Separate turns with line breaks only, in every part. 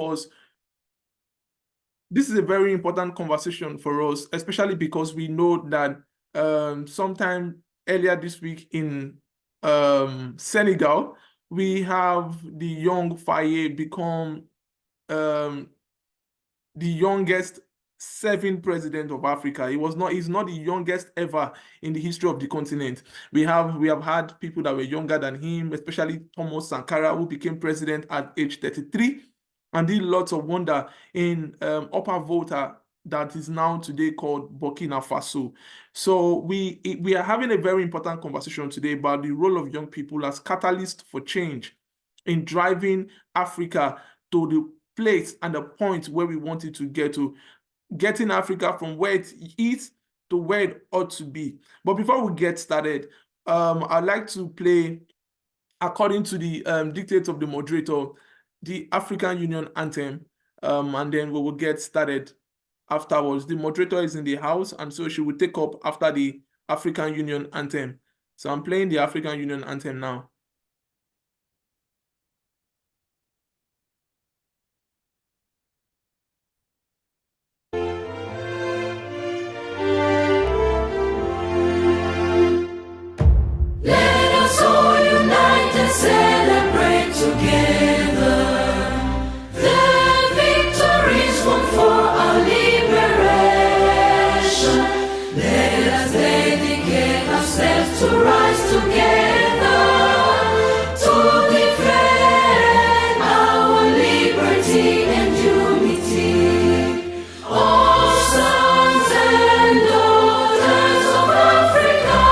because this is a very important conversation for us, especially because we know that sometime earlier this week in Senegal, we have the young Faye become the youngest serving president of Africa. He's not the youngest ever in the history of the continent. We have had people that were younger than him, especially Thomas Sankara, who became president at age 33 and did lots of wonder in Upper Volta, that is now today called Burkina Faso. So we are having a very important conversation today about the role of young people as catalyst for change in driving Africa to the place and the point where we want it to get to, getting Africa from where it is to where it ought to be. But before we get started, I'd like to play, according to the dictates of the moderator, the African Union anthem, and then we will get started afterwards. The moderator is in the house, and so she will take up after the African Union anthem. So I'm playing the African Union anthem now.
Let us all unite and celebrate together the victories won for our liberation. Let us dedicate ourselves to rise together to defend our liberty and unity. All sons and daughters of Africa,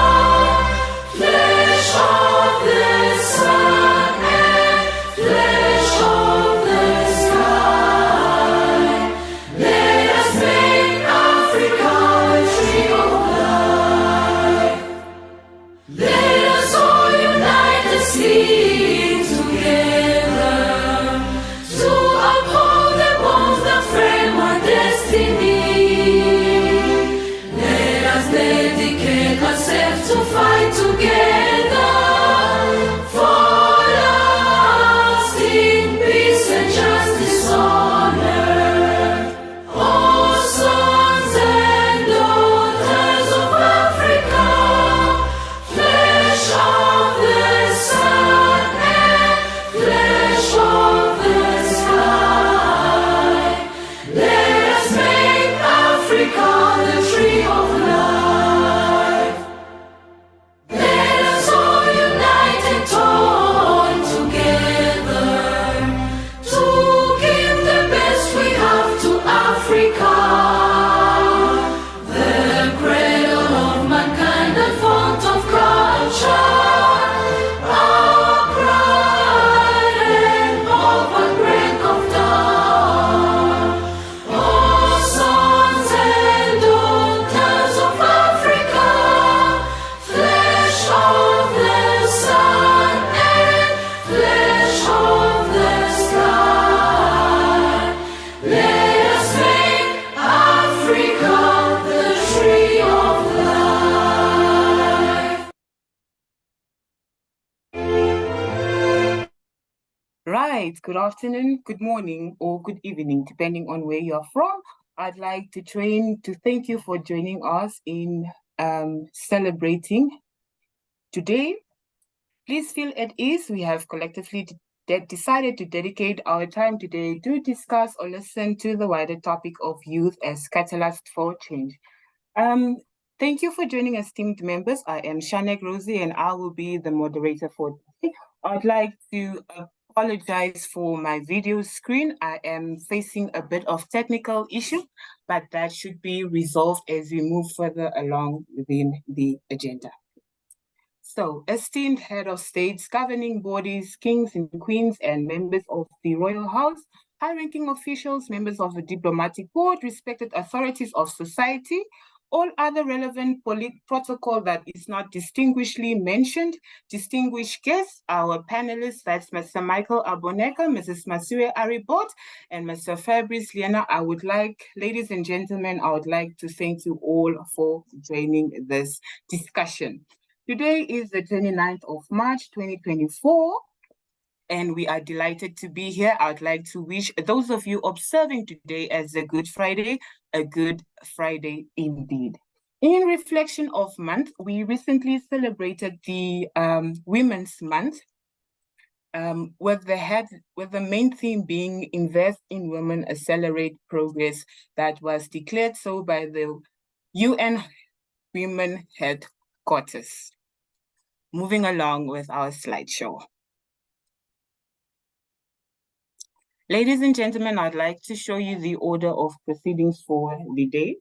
flesh of the sun and flesh of the sky, let us make Africa a tree of life. Let us all unite and sing together to uphold the bonds that frame our destiny. Let us dedicate ourselves to fight together for lasting peace and justice on earth. All sons and daughters of Africa, flesh of the sun and flesh of the sky, let us make Africa the tree of life. Let us all unite and toil together to give the best we have to Africa, the cradle of mankind, the font of culture, our pride and hope at break of dawn. All sons and daughters of Africa, flesh of the sun and flesh of the sky, let us make Africa the tree of life.
Right, good afternoon, good morning, or good evening, depending on where you're from. I'd like to thank you for joining us in celebrating today. Please feel at ease. We have collectively decided to dedicate our time today to discuss or listen to the wider topic of youth as catalyst for change. Thank you for joining, esteemed members. I am Shanek Rosie, and I will be the moderator for today. I'd like to apologize for my video screen. I am facing a bit of technical issue, but that should be resolved as we move further along within the agenda. So, esteemed head of states, governing bodies, kings and queens, and members of the Royal House, high-ranking officials, members of the diplomatic board, respected authorities of society, all other relevant protocol that is not distinguishedly mentioned, distinguished guests, our panelists, that's Mr. Michael Aboneka, Mrs. Masire Aribot, and Mr. Fabrice Liena. Ladies and gentlemen, I would like to thank you all for joining this discussion. Today is the 29th of March, 2024. and we are delighted to be here. I'd like to wish those of you observing today as a good Friday indeed. In reflection of month, we recently celebrated the Women's Month, with the main theme being Invest in Women, Accelerate Progress, that was declared so by the UN Women Headquarters. Moving along with our slideshow. Ladies and gentlemen, I'd like to show you the order of proceedings for the day.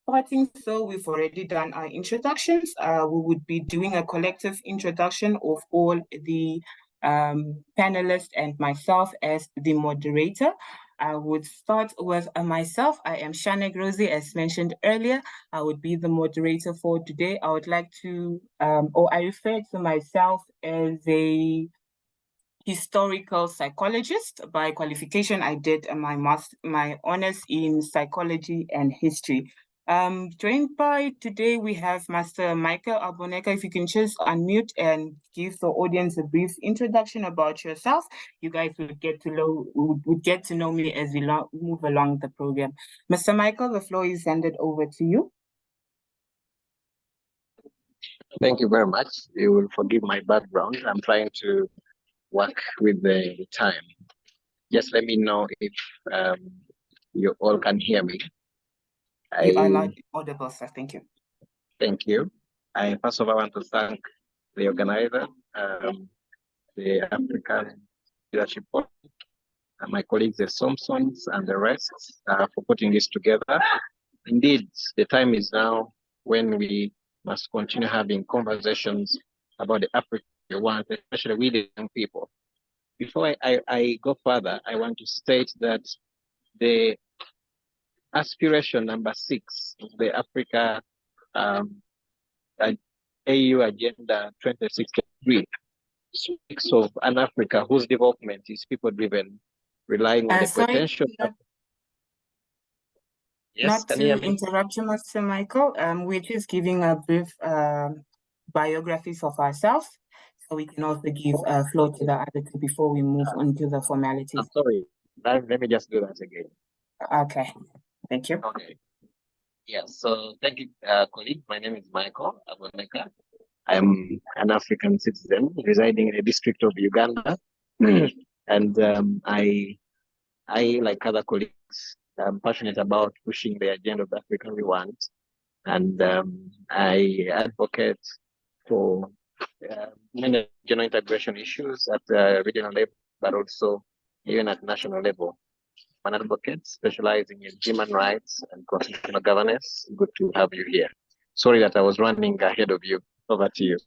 Starting, so we've already done our introductions. We would be doing a collective introduction of all the panelists and myself as the moderator. I would start with myself. I am Shane Grozi, as mentioned earlier. I would be the moderator for today. I would like to, I refer to myself as a historical psychologist. By qualification, I did my honors in psychology and history. Joined by today, we have Master Michael Aboneka. If you can just unmute and give the audience a brief introduction about yourself, you guys would get to know me as we move along the program. Mr. Michael, the floor is handed over to you.
Thank you very much. You will forgive my background. I'm trying to work with the time. Just let me know if you all can hear me.
You are loud, audible, sir. Thank you.
Thank you. I first of all want to thank the organizer, the African Leadership Board, and my colleagues, the Thompsons and the rest, for putting this together. Indeed, the time is now when we must continue having conversations about the Africa we want, especially with the young people. Before I go further, I want to state that the aspiration number 6 of the Africa AU Agenda 2063 speaks of an Africa whose development is people-driven, relying on the potential.
Yes, not to interrupt you, Mr. Michael. We're just giving a brief biographies of ourselves, so we can also give a floor to the other two before we move on to the formalities.
I'm sorry, let me just do that again.
Okay, thank you.
Okay. Yes, so thank you, colleague. My name is Michael Aboneka. I'm an African citizen residing in the district of Uganda. And I, like other colleagues, I'm passionate about pushing the agenda of the Africa we want. And I advocate for many regional integration issues at the regional level, but also even at national level. I'm an advocate specializing in human rights and constitutional governance. Good to have you here. Sorry that I was running ahead of you. Over to you.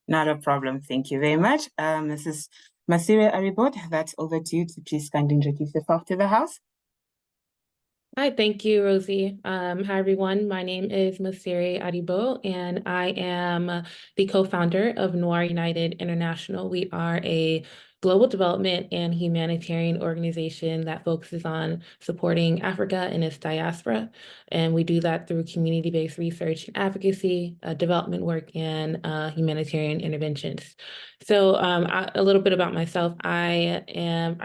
Not a problem. Thank you very much. Mrs. Masire Aribot, that's over to you to please kindly introduce yourself to the House.
Hi, thank you, Rosie. Hi, everyone. My name is Masire Aribo, and I am the co-founder of Noir United International. We are a global development and humanitarian organization that focuses on supporting Africa and its diaspora. And we do that through community-based research and advocacy, development work, and humanitarian interventions. So a little bit about myself. I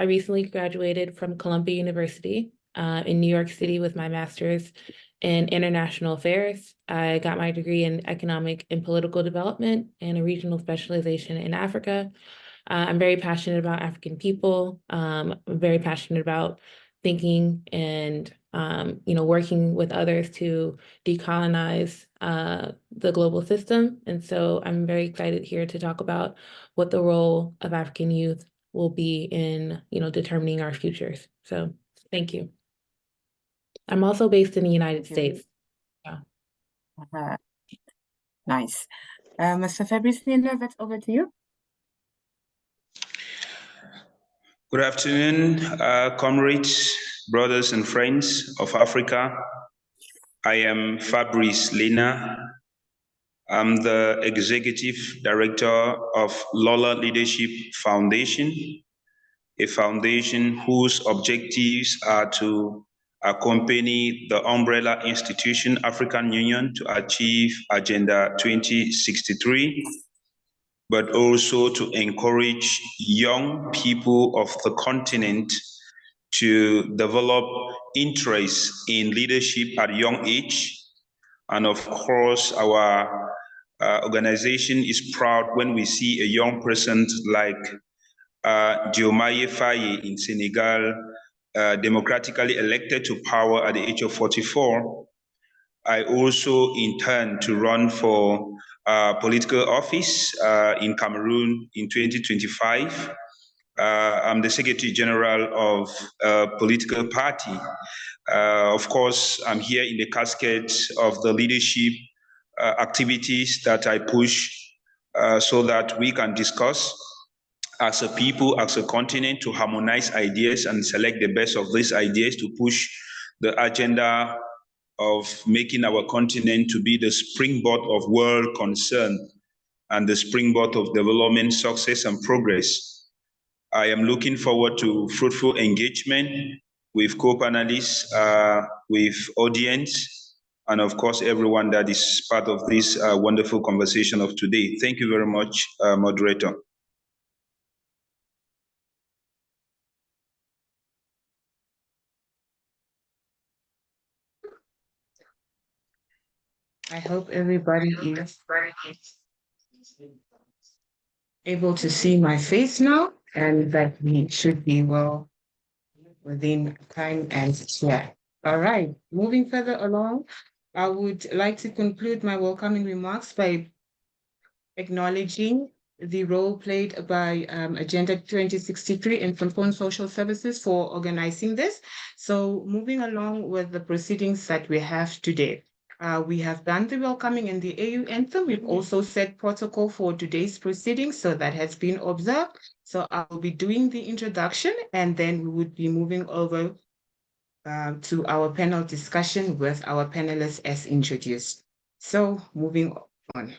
recently graduated from Columbia University in New York City with my master's in international affairs. I got my degree in economic and political development and a regional specialization in Africa. I'm very passionate about African people. I'm very passionate about thinking and working with others to decolonize the global system. And so I'm very excited here to talk about what the role of African youth will be in determining our futures. So thank you. I'm also based in the United States. Yeah.
Nice. Mr. Fabrice Linder, that's over to you.
Good afternoon, comrades, brothers and friends of Africa. I am Fabrice Lena. I'm the Executive Director of Lola Leadership Foundation, a foundation whose objectives are to accompany the umbrella institution African Union to achieve Agenda 2063 but also to encourage young people of the continent to develop interest in leadership at a young age. And of course, our organization is proud when we see a young person like Diomaye Faye in Senegal, democratically elected to power at the age of 44. I also intend to run for political office in Cameroon in 2025. I'm the Secretary General of a political party. Of course, I'm here in the casket of the leadership activities that I push so that we can discuss as a people, as a continent, to harmonize ideas and select the best of these ideas to push the agenda of making our continent to be the springboard of world concern and the springboard of development, success, and progress. I am looking forward to fruitful engagement with co-panelists, with audience, and of course, everyone that is part of this wonderful conversation of today. Thank you very much, moderator.
I hope everybody is able to see my face now, and that we should be well within time and sphere. All right, moving further along, I would like to conclude my welcoming remarks by acknowledging the role played by Agenda 2063 and Francophone Social Services for organizing this. So moving along with the proceedings that we have today. We have done the welcoming and the AU anthem. We've also set protocol for today's proceedings, so that has been observed. So I'll be doing the introduction, and then we would be moving over to our panel discussion with our panelists as introduced. So moving on.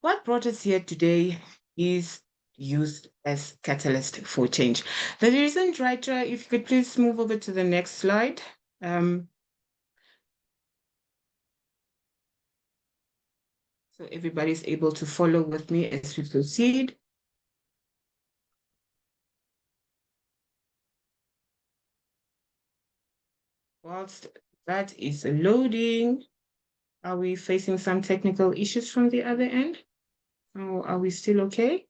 What brought us here today is youth as catalyst for change. The reason, Raitra, if you could please move over to the next slide. So everybody's able to follow with me as we proceed. Whilst that is loading, are we facing some technical issues from the other end? Or are we still okay?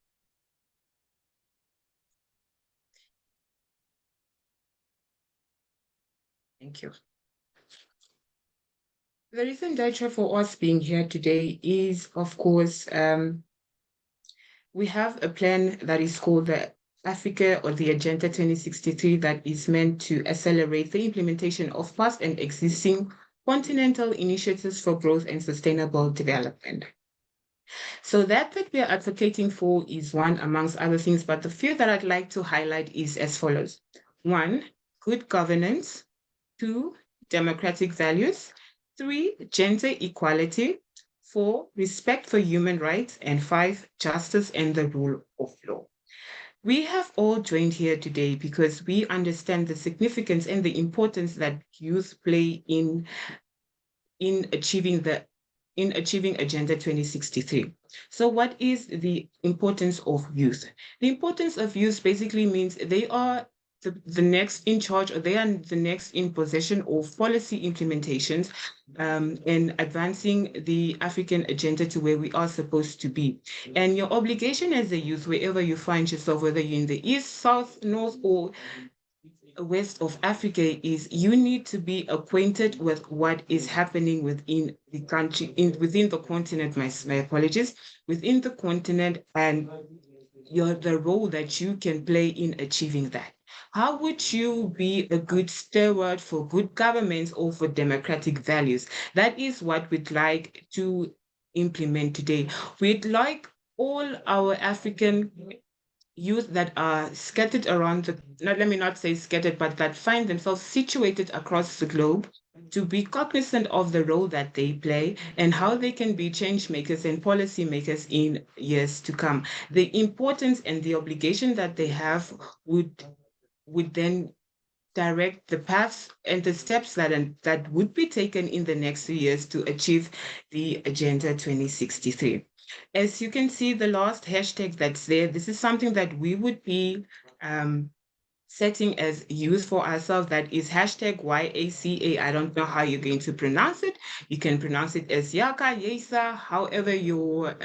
Thank you. The reason, Daitra, for us being here today is, of course, we have a plan that is called the Africa or the Agenda 2063 that is meant to accelerate the implementation of past and existing continental initiatives for growth and sustainable development. So that we are advocating for is one amongst other things, but the few that I'd like to highlight is as follows. 1, good governance. 2, democratic values. 3, gender equality. 4, respect for human rights. And 5, justice and the rule of law. We have all joined here today because we understand the significance and the importance that youth play in achieving Agenda 2063. So what is the importance of youth? The importance of youth basically means they are the next in charge, or they are the next in possession of policy implementations and advancing the African agenda to where we are supposed to be. And your obligation as a youth, wherever you find yourself, whether you're in the east, south, north, or west of Africa, is you need to be acquainted with what is happening within the country, within the continent, my apologies, within the continent, and the role that you can play in achieving that. How would you be a good steward for good governance or for democratic values? That is what we'd like to implement today. We'd like all our African youth that are scattered around let me not say scattered, but that find themselves situated across the globe, to be cognizant of the role that they play and how they can be change makers and policy makers in years to come. The importance and the obligation that they have would then direct the paths and the steps that would be taken in the next few years to achieve the Agenda 2063. As you can see, the last hashtag that's there, this is something that we would be setting as youth for ourselves. That is hashtag YACA. I don't know how you're going to pronounce it. You can pronounce it as Yaka, Yesa, however your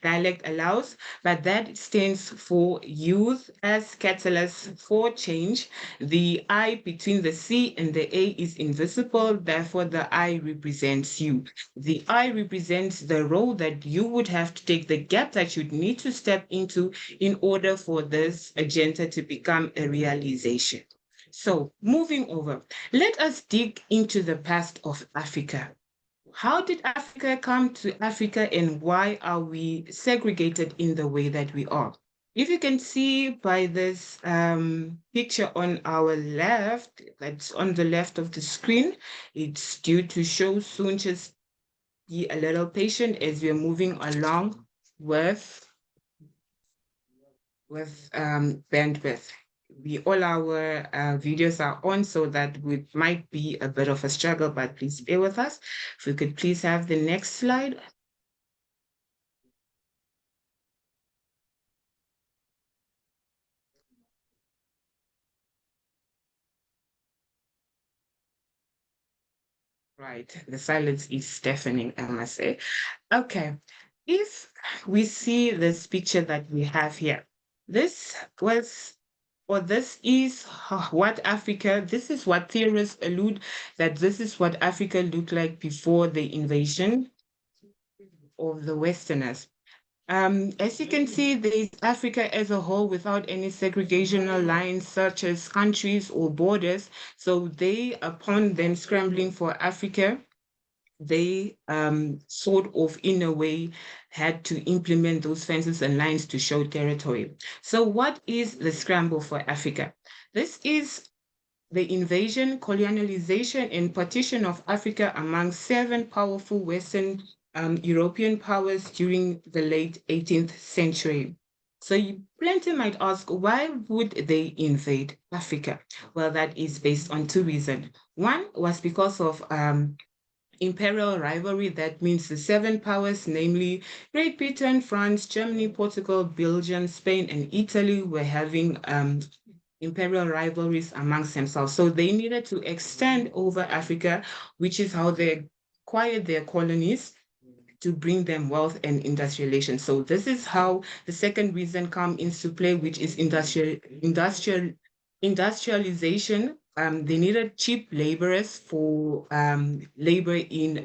dialect allows, but that stands for Youth as Catalyst for Change. The I between the C and the A is invisible, therefore the I represents you. The I represents the role that you would have to take, the gap that you'd need to step into in order for this agenda to become a realization. So, moving over, let us dig into the past of Africa. How did Africa come to Africa, and why are we segregated in the way that we are? If you can see by this picture on our left, that's on the left of the screen, it's due to show soon. Just be a little patient as we're moving along with bandwidth. All our videos are on, so that might be a bit of a struggle, but please bear with us. If we could please have the next slide. Right, the silence is deafening, I must say. Okay, if we see this picture that we have here, this is what Africa, this is what theorists allude that this is what Africa looked like before the invasion of the Westerners. As you can see, there is Africa as a whole without any segregational lines such as countries or borders. So they, upon them scrambling for Africa, they sort of, in a way, had to implement those fences and lines to show territory. So what is the scramble for Africa? This is the invasion, colonialization, and partition of Africa among 7 powerful Western European powers during the late 18th century. So plenty might ask, why would they invade Africa? Well, that is based on 2 reasons. One was because of imperial rivalry. That means the 7 powers, namely Great Britain, France, Germany, Portugal, Belgium, Spain, and Italy, were having imperial rivalries amongst themselves. So they needed to extend over Africa, which is how they acquired their colonies to bring them wealth and industrialization. So this is how the second reason comes into play, which is industrialization. They needed cheap laborers for labor in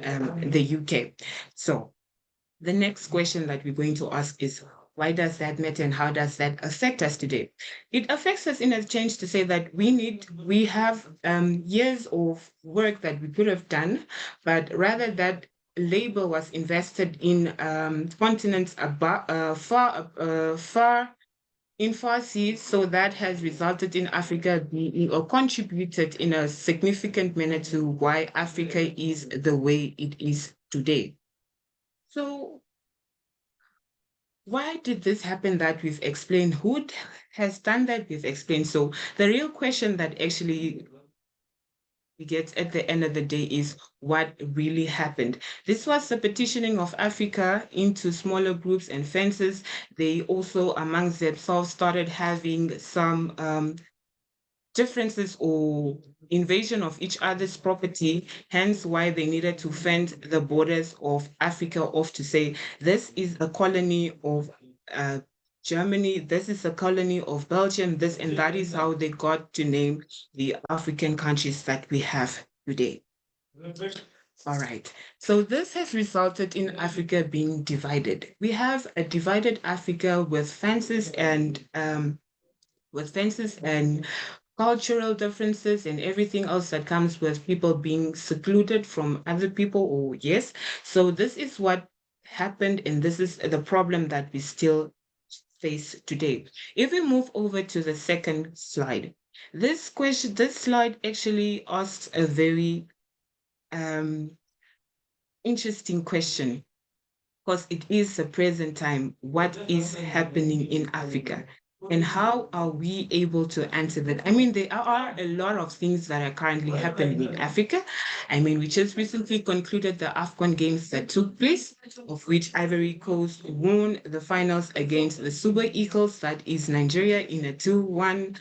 the UK. So the next question that we're going to ask is, why does that matter and how does that affect us today? It affects us in a change to say that we have years of work that we could have done, but rather that labor was invested in continents far seas, so that has resulted in Africa being or contributed in a significant manner to why Africa is the way it is today. So why did this happen that we've explained? Who has done that? We've explained. So the real question that actually we get at the end of the day is what really happened. This was the partitioning of Africa into smaller groups and fences. They also amongst themselves started having some differences or invasion of each other's property, hence why they needed to fence the borders of Africa off to say, this is a colony of Germany, this is a colony of Belgium, this, and that is how they got to name the African countries that we have today. All right, so this has resulted in Africa being divided. We have a divided Africa with fences and cultural differences and everything else that comes with people being secluded from other people, or yes. So this is what happened, and this is the problem that we still face today. If we move over to the second slide, this slide actually asks a very interesting question, because it is the present time. What is happening in Africa? And how are we able to answer that? I mean, there are a lot of things that are currently happening in Africa. I mean, we just recently concluded the AFCON games that took place, of which Ivory Coast won the finals against the Super Eagles, that is Nigeria, in a 2-1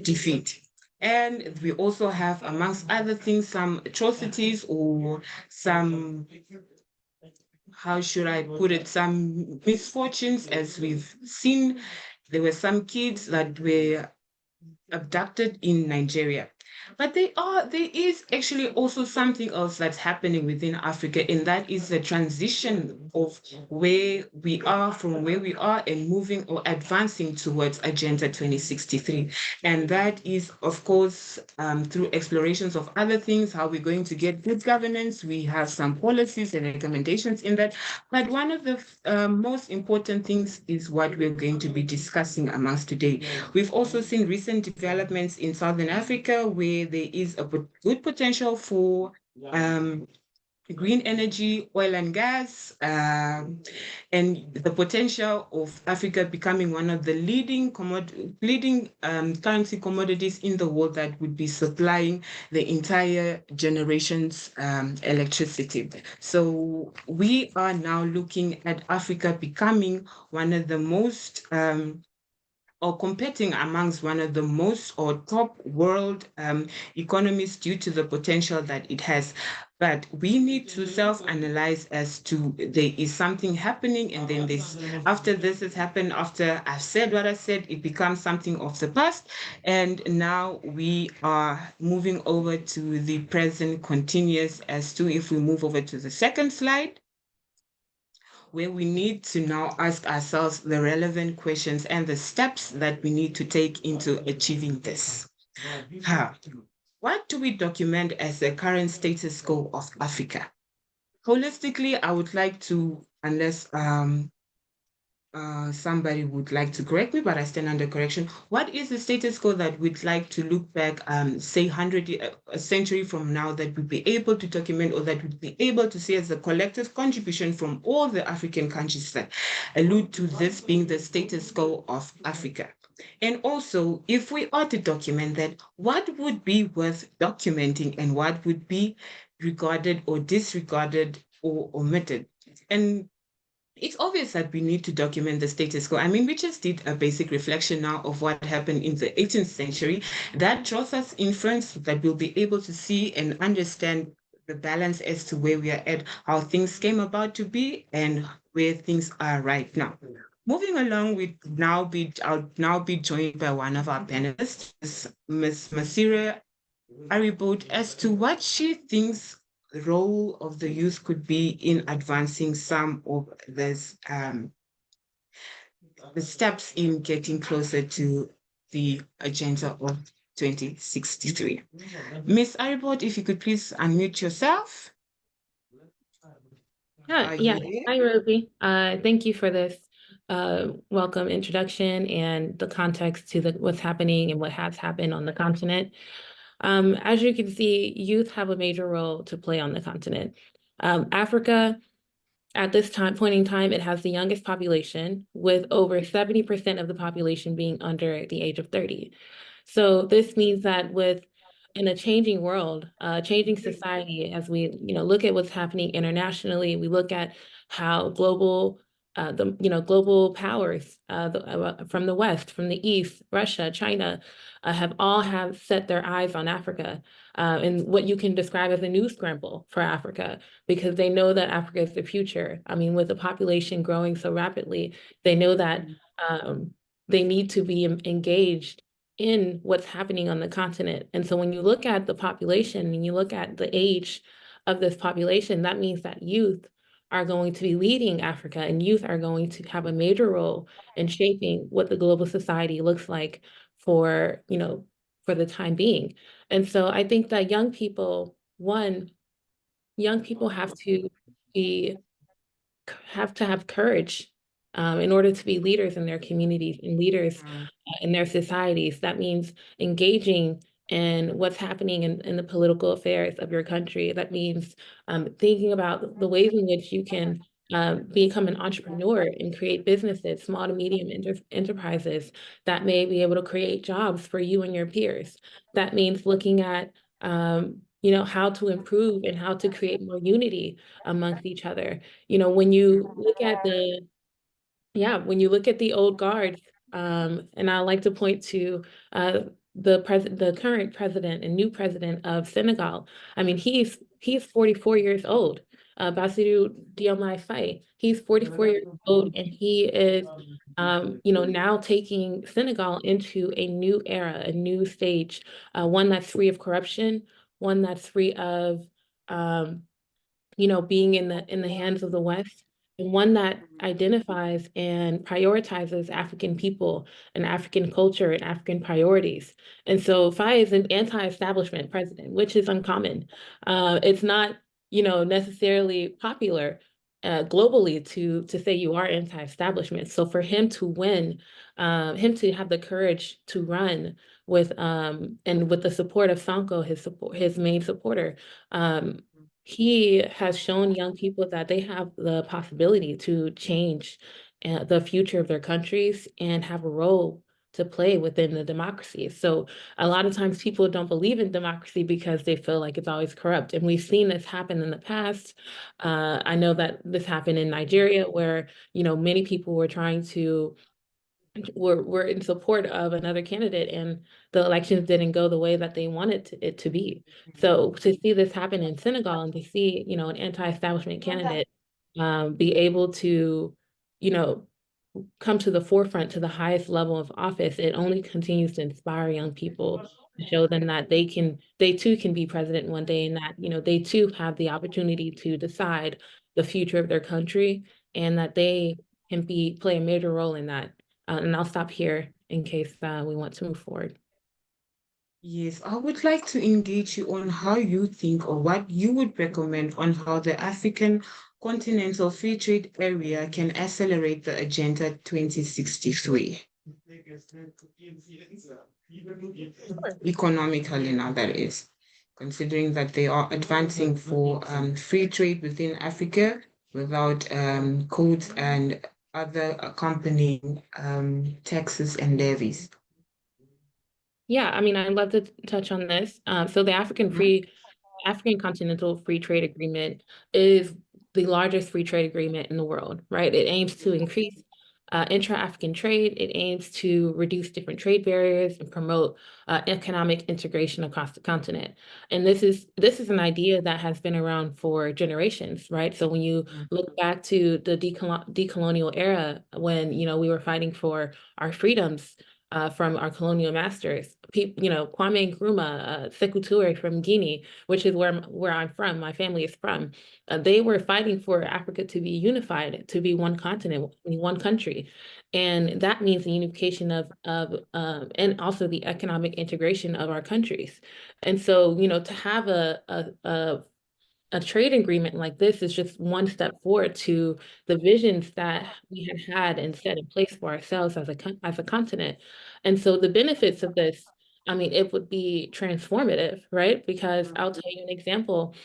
defeat. And we also have, amongst other things, some atrocities or some, how should I put it, some misfortunes, as we've seen. There were some kids that were abducted in Nigeria. But there is actually also something else that's happening within Africa, and that is the transition of where we are from where we are and moving or advancing towards Agenda 2063. And that is, of course, through explorations of other things, how we're going to get good governance. We have some policies and recommendations in that. But one of the most important things is what we're going to be discussing amongst today. We've also seen recent developments in Southern Africa where there is a good potential for green energy, oil and gas, and the potential of Africa becoming one of the leading currency commodities in the world that would be supplying the entire generation's electricity. So we are now looking at Africa becoming one of the most or competing amongst one of the most or top world economies due to the potential that it has. But we need to self-analyze as to there is something happening, and then after this has happened, after I've said what I said, it becomes something of the past. And now we are moving over to the present continuous as to, if we move over to the second slide, where we need to now ask ourselves the relevant questions and the steps that we need to take into achieving this. What do we document as the current status quo of Africa? Holistically, I would like to, unless somebody would like to correct me, but I stand under correction. What is the status quo that we'd like to look back, say a century from now, that we'd be able to document, or that we'd be able to see as a collective contribution from all the African countries that allude to this being the status quo of Africa? And also, if we are to document that, what would be worth documenting and what would be regarded or disregarded or omitted? And it's obvious that we need to document the status quo. I mean, we just did a basic reflection now of what happened in the 18th century. That draws us inference that we'll be able to see and understand the balance as to where we are at, how things came about to be, and where things are right now. Moving along, I'll now be joined by one of our panelists, Ms. Masira Aribot, as to what she thinks the role of the youth could be in advancing some of this, the steps in getting closer to the agenda of 2063. Ms. Aribot, if you could please unmute yourself. Are you
Yeah.
there?
Hi, Rosie. Thank you for this welcome introduction and the context to what's happening and what has happened on the continent. As you can see, youth have a major role to play on the continent. Africa, at this point in time, it has the youngest population, with over 70% of the population being under the age of 30. So this means that in a changing world, changing society, as we look at what's happening internationally, we look at how global global powers from the West, from the East, Russia, China, have set their eyes on Africa, and what you can describe as a news scramble for Africa, because they know that Africa is the future. I mean, with the population growing so rapidly, they know that they need to be engaged in what's happening on the continent. And so when you look at the population and you look at the age of this population, that means that youth are going to be leading Africa, and youth are going to have a major role in shaping what the global society looks like for the time being. And so I think that young people have to have courage in order to be leaders in their communities and leaders in their societies. That means engaging in what's happening in the political affairs of your country. That means thinking about the ways in which you can become an entrepreneur and create businesses, small to medium enterprises that may be able to create jobs for you and your peers. That means looking at how to improve and how to create more unity amongst each other. When you look at the old guard, and I like to point to the current president and new president of Senegal. I mean, he's 44 years old. Bassirou Diomaye Faye. He's 44 years old, and he is, now taking Senegal into a new era, a new stage, one that's free of corruption, one that's free of, being in the hands of the West, and one that identifies and prioritizes African people and African culture and African priorities. And so Faye is an anti-establishment president, which is uncommon. It's not, necessarily popular globally to say you are anti-establishment. So for him to win, him to have the courage to run with and with the support of Sonko, his main supporter, he has shown young people that they have the possibility to change the future of their countries and have a role to play within the democracy. So a lot of times people don't believe in democracy because they feel like it's always corrupt. And we've seen this happen in the past. I know that this happened in Nigeria where, many people were trying to were in support of another candidate and the elections didn't go the way that they wanted it to be. So to see this happen in Senegal and to see, an anti-establishment candidate be able to, come to the forefront to the highest level of office, it only continues to inspire young people to show them that they too can be president one day and that, they too have the opportunity to decide the future of their country and that they can play a major role in that. And I'll stop here in case we want to move forward.
Yes, I would like to engage you on how you think or what you would recommend on how the African Continental Free Trade Area can accelerate the Agenda 2063. Economically now, that is, considering that they are advancing for free trade within Africa without codes and other accompanying taxes and levies.
Yeah, I mean, I'd love to touch on this. So the African Continental Free Trade Agreement is the largest free trade agreement in the world, right? It aims to increase intra-African trade. It aims to reduce different trade barriers and promote economic integration across the continent. And this is an idea that has been around for generations, right? So when you look back to the decolonial era, when we were fighting for our freedoms from our colonial masters, Kwame Nkrumah, Sekou Touré from Guinea, which is where I'm from, my family is from. They were fighting for Africa to be unified, to be one continent, one country. And that means the unification of and also the economic integration of our countries. And so, to have a trade agreement like this is just one step forward to the visions that we had and set in place for ourselves as a continent. And so the benefits of this, I mean, it would be transformative, right? Because I'll tell you an example.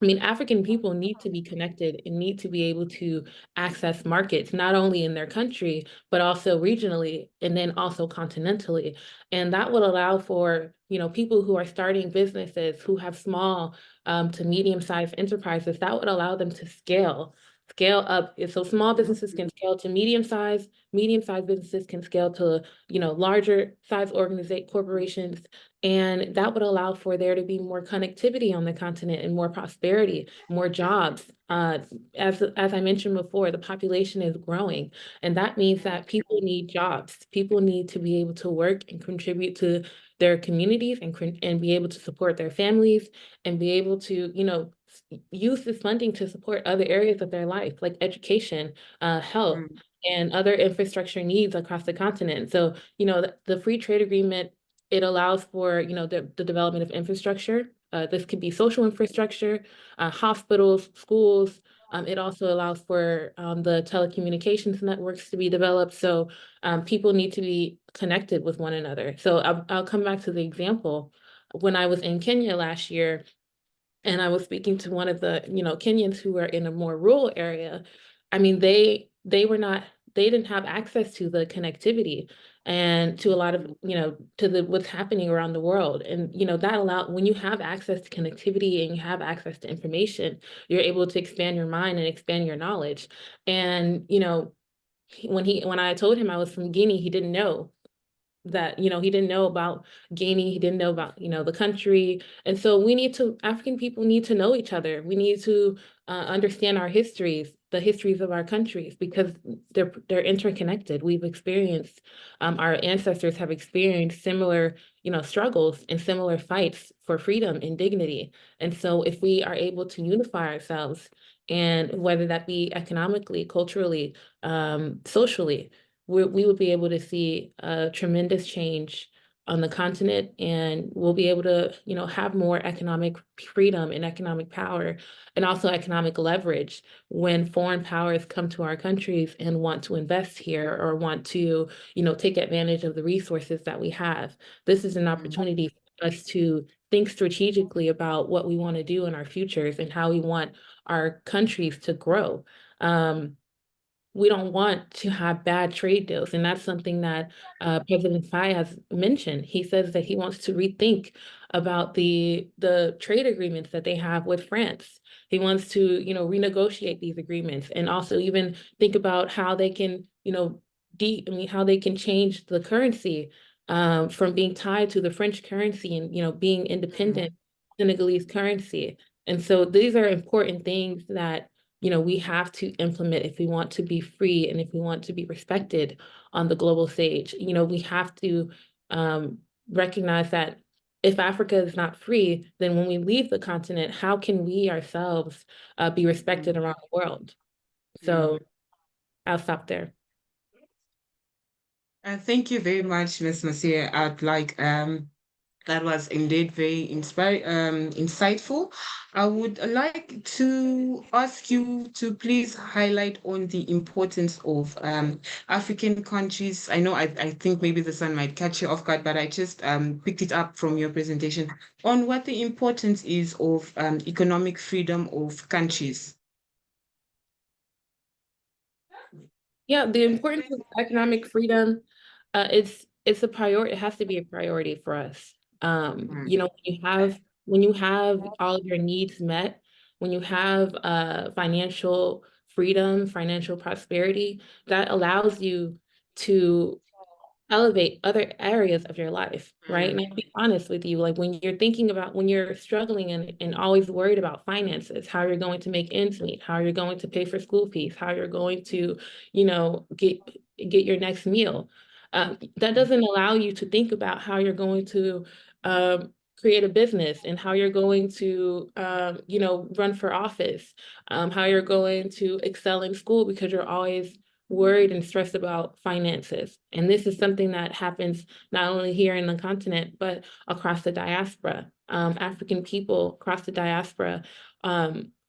I mean, African people need to be connected and need to be able to access markets, not only in their country, but also regionally and then also continentally. And that would allow for, people who are starting businesses, who have small to medium-sized enterprises, that would allow them to scale up. So small businesses can scale to medium-sized businesses can scale to, larger size corporations. And that would allow for there to be more connectivity on the continent and more prosperity, more jobs. As I mentioned before, the population is growing, and that means that people need jobs. People need to be able to work and contribute to their communities and be able to support their families and be able to, use this funding to support other areas of their life, like education, health, and other infrastructure needs across the continent. So, the free trade agreement, it allows for, the development of infrastructure. This could be social infrastructure, hospitals, schools. It also allows for the telecommunications networks to be developed. So people need to be connected with one another. So I'll come back to the example. When I was in Kenya last year, And I was speaking to one of the, Kenyans who were in a more rural area. I mean, they were not, they didn't have access to the connectivity and to a lot of, to the what's happening around the world. And, that allowed, when you have access to connectivity and you have access to information, you're able to expand your mind and expand your knowledge. And, when I told him I was from Guinea, he didn't know that, he didn't know about Guinea, he didn't know about, the country. And so African people need to know each other. We need to understand our histories, the histories of our countries, because they're interconnected. We've experienced, our ancestors have experienced similar, struggles and similar fights for freedom and dignity. And so if we are able to unify ourselves, and whether that be economically, culturally, socially, we would be able to see a tremendous change on the continent, and we'll be able to, have more economic freedom and economic power, and also economic leverage when foreign powers come to our countries and want to invest here or want to, take advantage of the resources that we have. This is an opportunity for us to think strategically about what we want to do in our futures and how we want our countries to grow. We don't want to have bad trade deals. And that's something that President Faye has mentioned. He says that he wants to rethink about the trade agreements that they have with France. He wants to, renegotiate these agreements, and also even think about how they can, how they can change the currency from being tied to the French currency and, being independent Senegalese currency. And so these are important things that we have to implement if we want to be free and if we want to be respected on the global stage. We have to recognize that if Africa is not free, then when we leave the continent, how can we ourselves be respected around the world? So I'll stop there.
Thank you very much, Ms. Masire. That was indeed very insightful. I would like to ask you to please highlight on the importance of African countries. I know I think maybe this one might catch you off guard, but I just picked it up from your presentation on what the importance is of economic freedom of countries.
Yeah, the importance of economic freedom, it's a priority. It has to be a priority for us. When you have all of your needs met, when you have financial freedom, financial prosperity, that allows you to elevate other areas of your life, right? And I'll be honest with you, like when you're struggling and always worried about finances, how you're going to make ends meet, how you're going to pay for school fees, how you're going to, get your next meal. That doesn't allow you to think about how you're going to create a business and how you're going to, run for office, how you're going to excel in school, because you're always worried and stressed about finances. And this is something that happens not only here in the continent, but across the diaspora. African people across the diaspora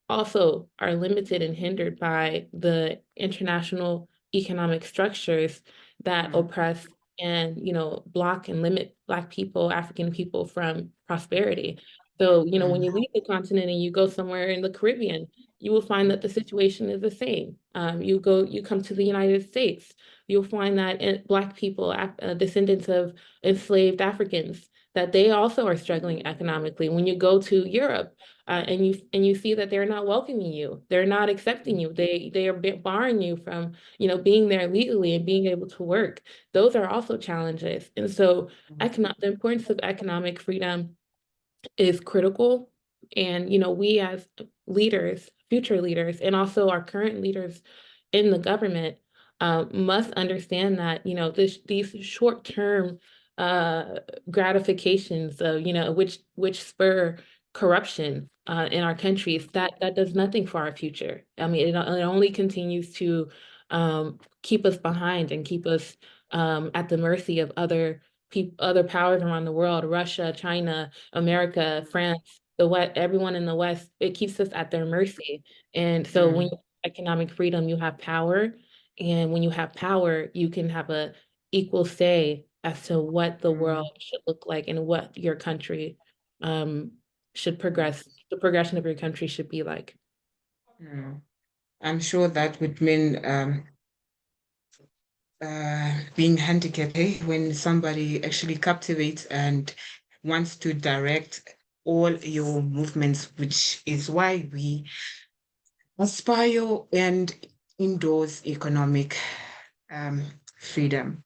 also are limited and hindered by the international economic structures that oppress and, block and limit Black people, African people from prosperity. So, when you leave the continent and you go somewhere in the Caribbean, you will find that the situation is the same. You come to the United States, you'll find that Black people, descendants of enslaved Africans, that they also are struggling economically. When you go to Europe and you see that they're not welcoming you, they're not accepting you, they are barring you from being there legally and being able to work. Those are also challenges. And so the importance of economic freedom is critical. And we as leaders, future leaders, and also our current leaders in the government must understand that these short-term gratifications of which spur corruption in our countries, that does nothing for our future. I mean, it only continues to keep us behind and keep us at the mercy of other powers around the world: Russia, China, America, France, everyone in the West. It keeps us at their mercy. And so when you have economic freedom, you have power. And when you have power, you can have a equal say as to what the world should look like and what your country should progress, the progression of your country should be like.
I'm sure that would mean being handicapped, when somebody actually captivates and wants to direct all your movements, which is why we aspire and endorse economic freedom.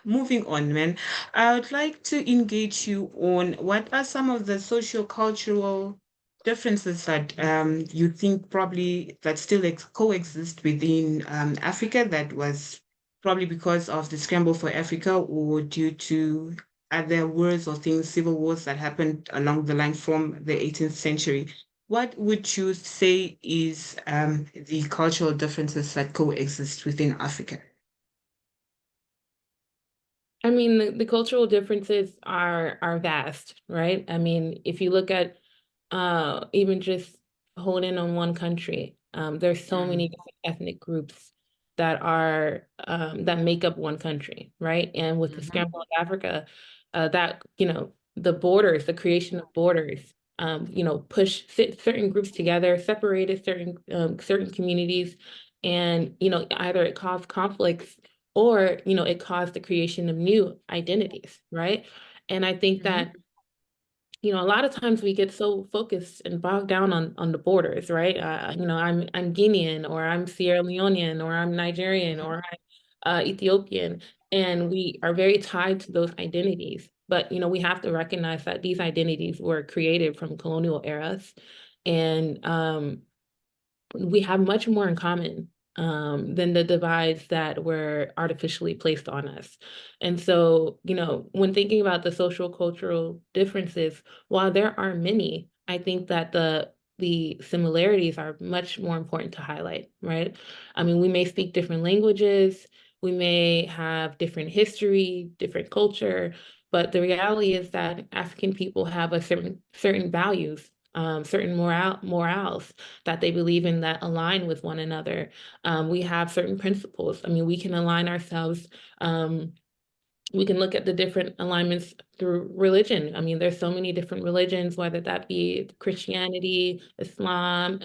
Moving on, man, I would like to engage you on what are some of the socio-cultural differences that you think probably that still coexist within Africa, that was probably because of the scramble for Africa or due to other wars or things, civil wars that happened along the line from the 18th century. What would you say is the cultural differences that coexist within Africa?
I mean, the cultural differences are vast, right? I mean, if you look at even just holding on one country, there's so many different ethnic groups that are that make up one country, right? And with the scramble of Africa, that the borders, the creation of borders, push certain groups together, separated certain communities, and either it caused conflicts or it caused the creation of new identities, right? And I think that a lot of times we get so focused and bogged down on the borders, right? I'm Guinean, or I'm Sierra Leonean, or I'm Nigerian, or I'm Ethiopian, and we are very tied to those identities. But we have to recognize that these identities were created from colonial eras, and we have much more in common than the divides that were artificially placed on us. And so, when thinking about the social cultural differences, while there are many, I think that the similarities are much more important to highlight, right? I mean, we may speak different languages, we may have different history, different culture, but the reality is that African people have a certain values, certain morals that they believe in that align with one another. We have certain principles. I mean, we can align ourselves. We can look at the different alignments through religion. I mean, there's so many different religions, whether that be Christianity, Islam,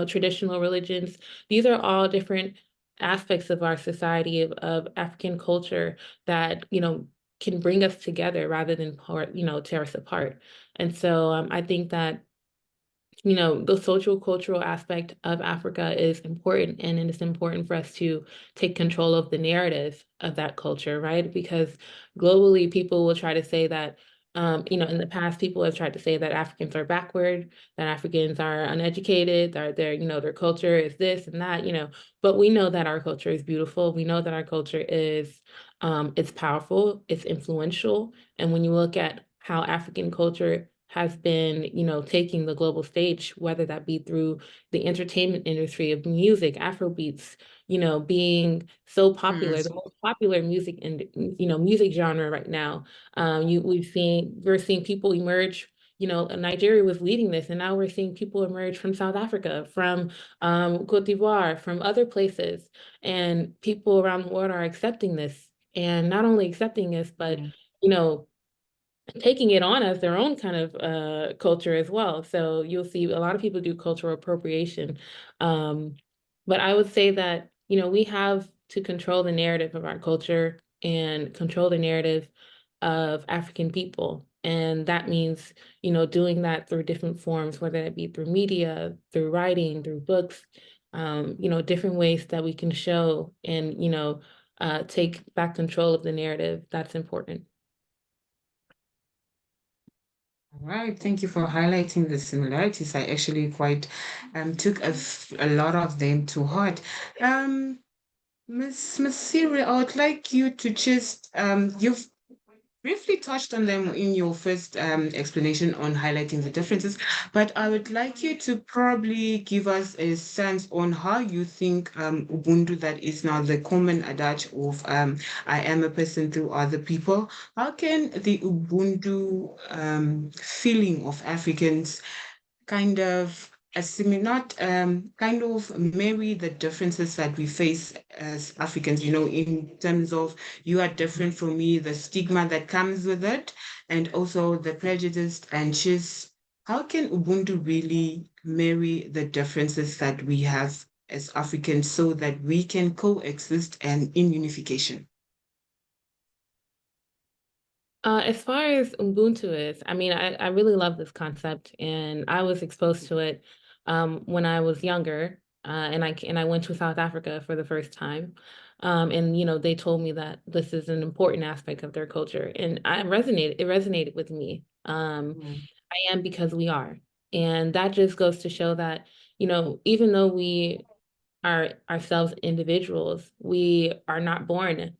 traditional religions. These are all different aspects of our society, of African culture that, can bring us together rather than tear us apart. And so I think that the social cultural aspect of Africa is important, and it's important for us to take control of the narrative of that culture, right? Because globally, people will try to say that, in the past, people have tried to say that Africans are backward, that Africans are uneducated, that their culture is this and that, but we know that our culture is beautiful. We know that our culture is, it's powerful, it's influential. And when you look at how African culture has been, taking the global stage, whether that be through the entertainment industry of music, Afrobeats, being so popular, the most popular music music genre right now. We're seeing people emerge. Nigeria was leading this, and now we're seeing people emerge from South Africa, from Cote d'Ivoire, from other places, and people around the world are accepting this, and not only accepting this, but taking it on as their own kind of culture as well. So you'll see a lot of people do cultural appropriation. But I would say that, we have to control the narrative of our culture and control the narrative of African people. And that means, doing that through different forms, whether it be through media, through writing, through books, different ways that we can show and, take back control of the narrative. That's important.
All right, thank you for highlighting the similarities. I actually quite took a lot of them to heart. Miss Siri, I would like you to just you've briefly touched on them in your first explanation on highlighting the differences, but I would like you to probably give us a sense on how you think Ubuntu, that is now the common adage of I am a person through other people, how can the Ubuntu feeling of Africans kind of not kind of marry the differences that we face as Africans, in terms of you are different from me, the stigma that comes with it, and also the prejudice and just how can Ubuntu really marry the differences that we have as Africans so that we can coexist and in unification?
As far as Ubuntu is, I mean, I really love this concept, and I was exposed to it when I was younger, and I went to South Africa for the first time, and they told me that this is an important aspect of their culture, and it resonated with me.
Mm,
I am because we are, and that just goes to show that even though we are ourselves individuals. We are not born,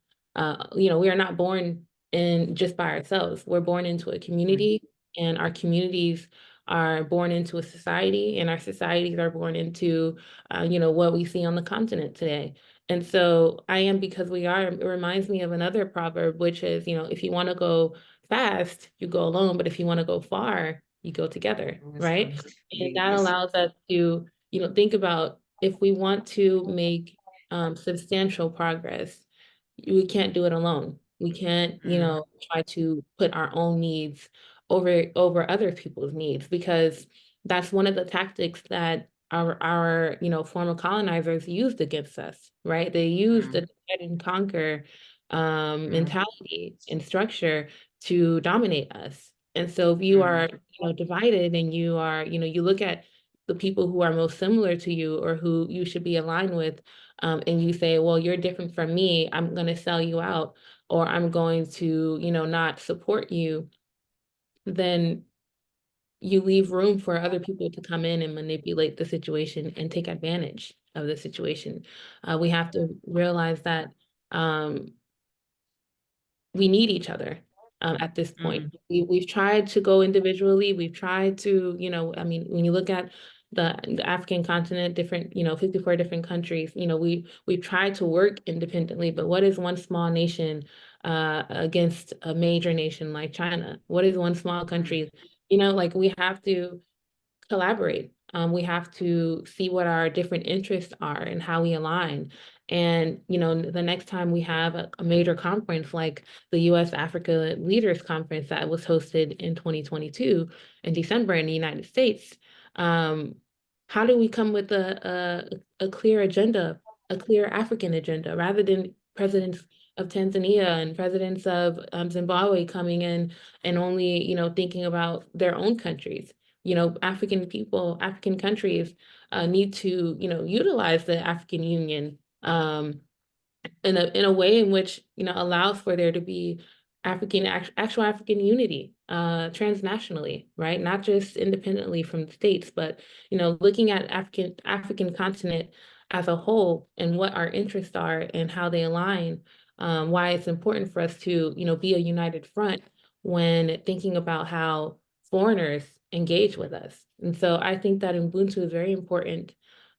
we are not born in just by ourselves. We're born into a
mm,
community, and our communities are born into a society, and our societies are born into, what we see on the continent today. And so I am because we are, it reminds me of another proverb, which is, if you want to go fast, you go alone, but if you want to go far, you go together, right? And that
yes.
allows us to, think about if we want to make substantial progress, we can't do it alone. We can't,
Mm,
try to put our own needs over other people's needs, because that's one of the tactics that our former colonizers used against us, right? They used the
mm,
divide and conquer
mm,
mentality and structure to dominate us. And so if you
mm,
are, divided, and you are, you look at the people who are most similar to you or who you should be aligned with, and you say, well, you're different from me, I'm going to sell you out, or I'm going to, not support you, then you leave room for other people to come in and manipulate the situation and take advantage of the situation. We have to realize that um, we need each other at this point.
mm,
We've tried to go individually. We've tried to, I mean, when you look at the African continent, different, 54 different countries, we've tried to work independently, but what is one small nation against a major nation like China? What is one small
mm.
country? Like we have to collaborate. We have to see what our different interests are and how we align. And, the next time we have a major conference like the US Africa Leaders Conference that was hosted in 2022 in December in the United States, how do we come with a clear agenda, a clear African agenda, rather than presidents of Tanzania and presidents of Zimbabwe coming in and only, thinking about their own countries? African people, African countries need to, utilize the African Union in a way in which, allows for there to be actual African unity transnationally, right? Not just independently from the states, but, looking at African continent as a whole and what our interests are and how they align, why it's important for us to, be a united front when thinking about how foreigners engage with us. And so I think that Ubuntu is very important.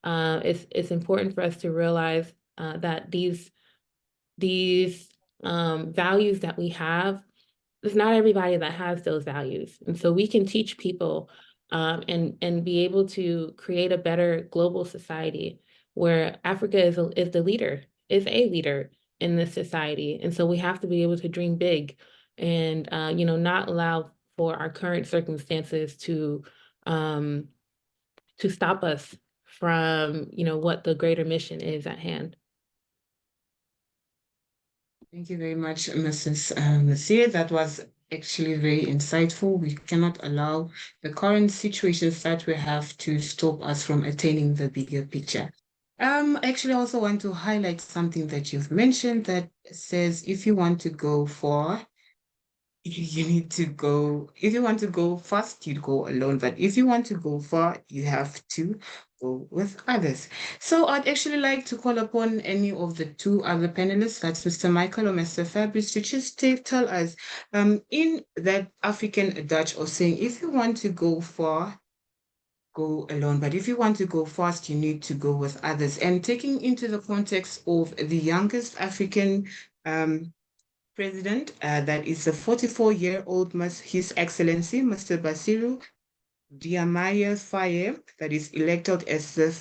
It's important for us to realize that these values that we have, it's not everybody that has those values. And so we can teach people and be able to create a better global society where Africa is the leader, is a leader in this society. And so we have to be able to dream big and not allow for our current circumstances um, to stop us from, what the greater mission is at hand.
Thank you very much, Mrs. Nasir. That was actually very insightful. We cannot allow the current situations that we have to stop us from attaining the bigger picture. Actually, I also want to highlight something that you've mentioned that says if you want to go far, you need to go, if you want to go fast, you go alone. But if you want to go far, you have to go with others. So I'd actually like to call upon any of the two other panelists, that's Mr. Michael or Mr. Fabrice, to just tell us in that African Dutch or saying, if you want to go far, go alone. But if you want to go fast, you need to go with others. And taking into the context of the youngest African president, that is a 44-year-old, His Excellency, Mr. Bassirou Diomaye Faye, that is elected as the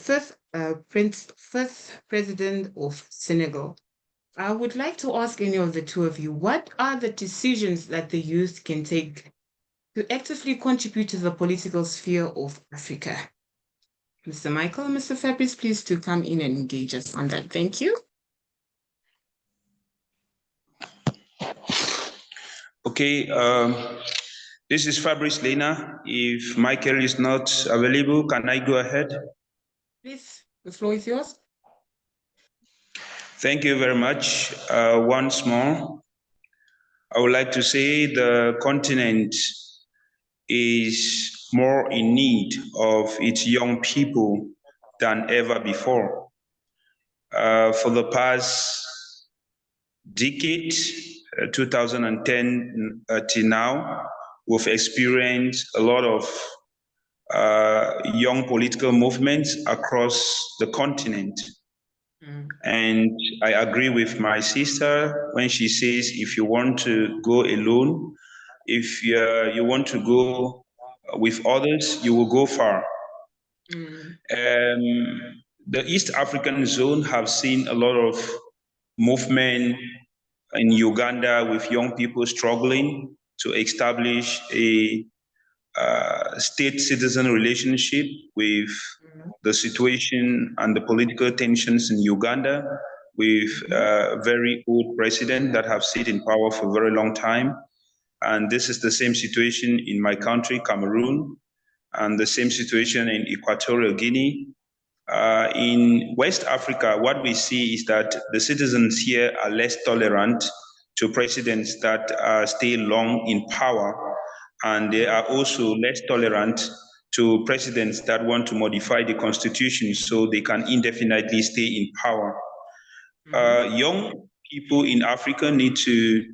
fifth president of Senegal. I would like to ask any of the two of you, what are the decisions that the youth can take to actively contribute to the political sphere of Africa. Mr. Michael and Mr. Fabrice, please to come in and engage us on that. Thank you.
Okay, this is Fabrice Lena. If Michael is not available, can I go ahead?
Please, the floor is yours.
Thank you very much. Once more, I would like to say the continent is more in need of its young people than ever before. For the past decade, 2010 till now, we've experienced a lot of young political movements across the continent. And I agree with my sister when she says, if you want to go alone, if you want to go with others, you will go far. The East African zone have seen a lot of movement in Uganda with young people struggling to establish a state-citizen relationship with the situation and the political tensions in Uganda, with a very old president that have stayed in power for a very long time. And this is the same situation in my country, Cameroon, and the same situation in Equatorial Guinea. In West Africa, what we see is that the citizens here are less tolerant to presidents that stay long in power, and they are also less tolerant to presidents that want to modify the constitution so they can indefinitely stay in power. Young people in Africa need to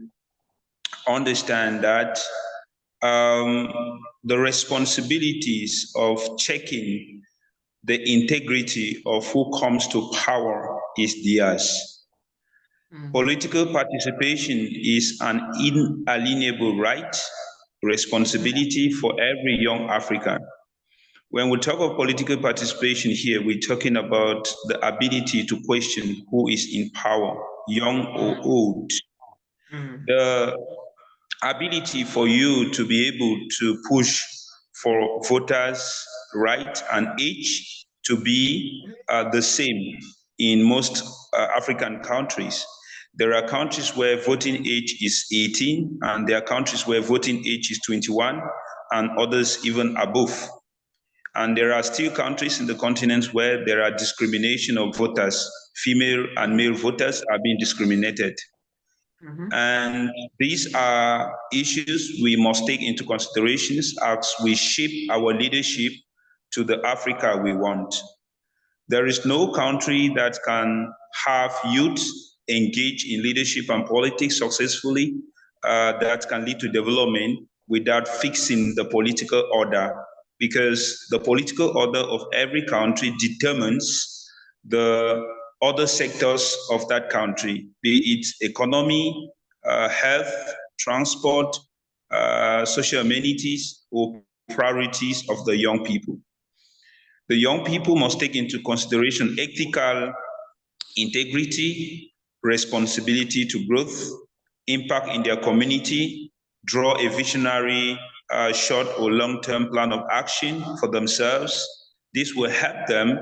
understand that the responsibilities of checking the integrity of who comes to power is theirs. Political participation is an inalienable right, responsibility for every young African. When we talk of political participation here, we're talking about the ability to question who is in power, young or old. The ability for you to be able to push for voters' right and age to be the same in most African countries. There are countries where voting age is 18, and there are countries where voting age is 21, and others even above. And there are still countries in the continent where there are discrimination of voters. Female and male voters are being discriminated. And these are issues we must take into consideration as we shape our leadership to the Africa we want. There is no country that can have youth engage in leadership and politics successfully that can lead to development without fixing the political order, because the political order of every country determines the other sectors of that country, be it economy, health, transport, social amenities, or priorities of the young people. The young people must take into consideration ethical integrity, responsibility to growth, impact in their community, draw a visionary short or long-term plan of action for themselves. This will help them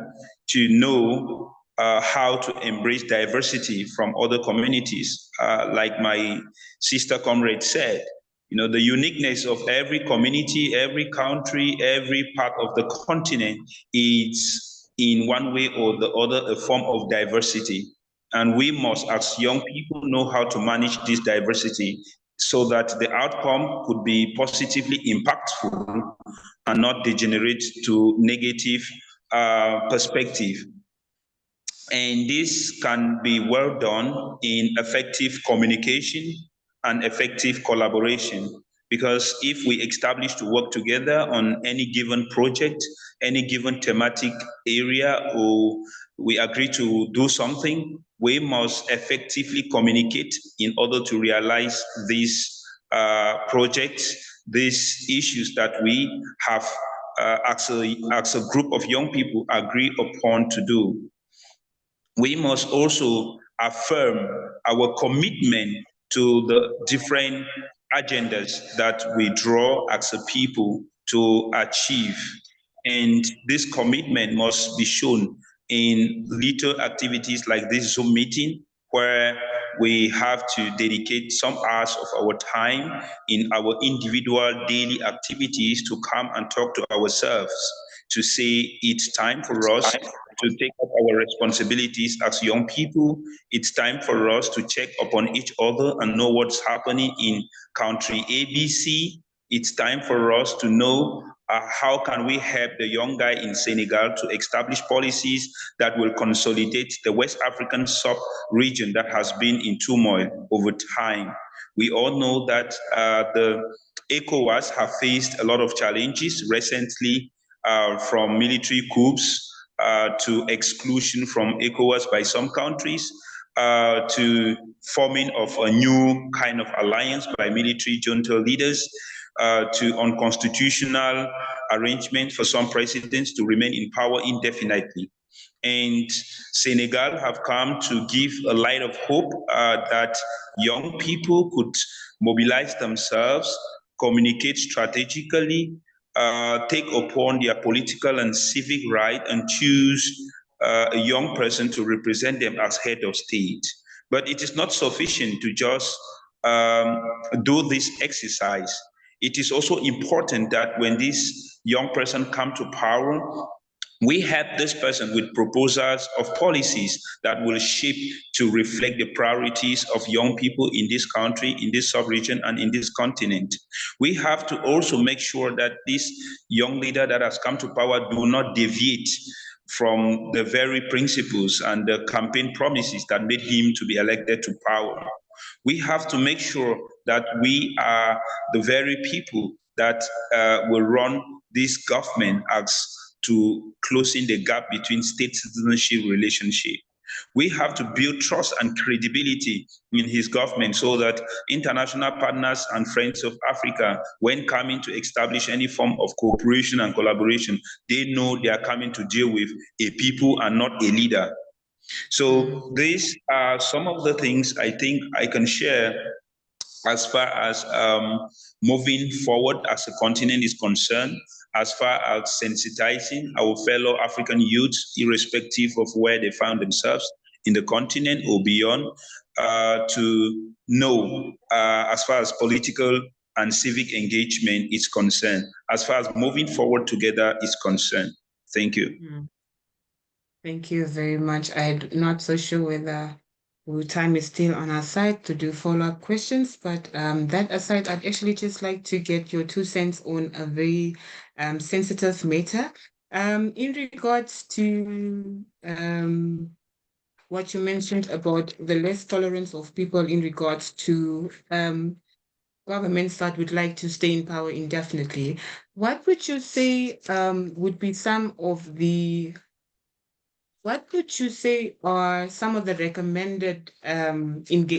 to know how to embrace diversity from other communities. Like my sister comrade said, you know, the uniqueness of every community, every country, every part of the continent is in one way or the other a form of diversity. And we must, as young people, know how to manage this diversity so that the outcome could be positively impactful and not degenerate to negative perspective. And this can be well done in effective communication and effective collaboration. Because if we establish to work together on any given project, any given thematic area, or we agree to do something, we must effectively communicate in order to realize these projects, these issues that we have as a group of young people agree upon to do. We must also affirm our commitment to the different agendas that we draw as a people to achieve. And this commitment must be shown in little activities like this Zoom meeting, where we have to dedicate some hours of our time in our individual daily activities to come and talk to ourselves, to say it's time for us to take up our responsibilities as young people. It's time for us to check upon each other and know what's happening in country ABC. It's time for us to know how can we help the young guy in Senegal to establish policies that will consolidate the West African sub-region that has been in turmoil over time. We all know that the ECOWAS have faced a lot of challenges recently, from military coups to exclusion from ECOWAS by some countries, to forming of a new kind of alliance by military junta leaders, to unconstitutional arrangement for some presidents to remain in power indefinitely. And Senegal have come to give a light of hope that young people could mobilize themselves, communicate strategically, take upon their political and civic right, and choose a young person to represent them as head of state. But it is not sufficient to just do this exercise. It is also important that when this young person come to power, we help this person with proposals of policies that will shape to reflect the priorities of young people in this country, in this sub-region, and in this continent. We have to also make sure that this young leader that has come to power do not deviate from the very principles and the campaign promises that made him to be elected to power. We have to make sure that we are the very people that will run this government as to closing the gap between state citizenship relationship. We have to build trust and credibility in his government so that international partners and friends of Africa, when coming to establish any form of cooperation and collaboration, they know they are coming to deal with a people and not a leader. So these are some of the things I think I can share as far as moving forward as a continent is concerned, as far as sensitizing our fellow African youths, irrespective of where they found themselves in the continent or beyond, to know as far as political and civic engagement is concerned, as far as moving forward together is concerned. Thank you.
Thank you very much. I'm not so sure whether time is still on our side to do follow-up questions, but that aside, I'd actually just like to get your 2 cents on a very sensitive matter. In regards to what you mentioned about the less tolerance of people in regards to governments that would like to stay in power indefinitely, what would you say would be some of the what would you say are some of the recommended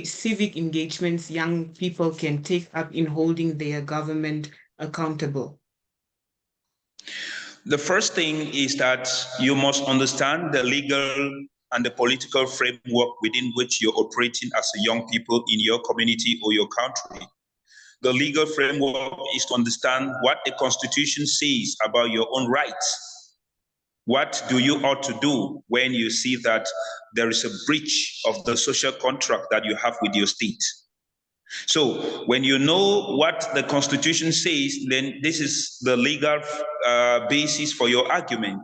civic engagements young people can take up in holding their government accountable?
The first thing is that you must understand the legal and the political framework within which you're operating as a young people in your community or your country. The legal framework is to understand what the Constitution says about your own rights. What do you ought to do when you see that there is a breach of the social contract that you have with your state? So when you know what the Constitution says, then this is the legal basis for your argument.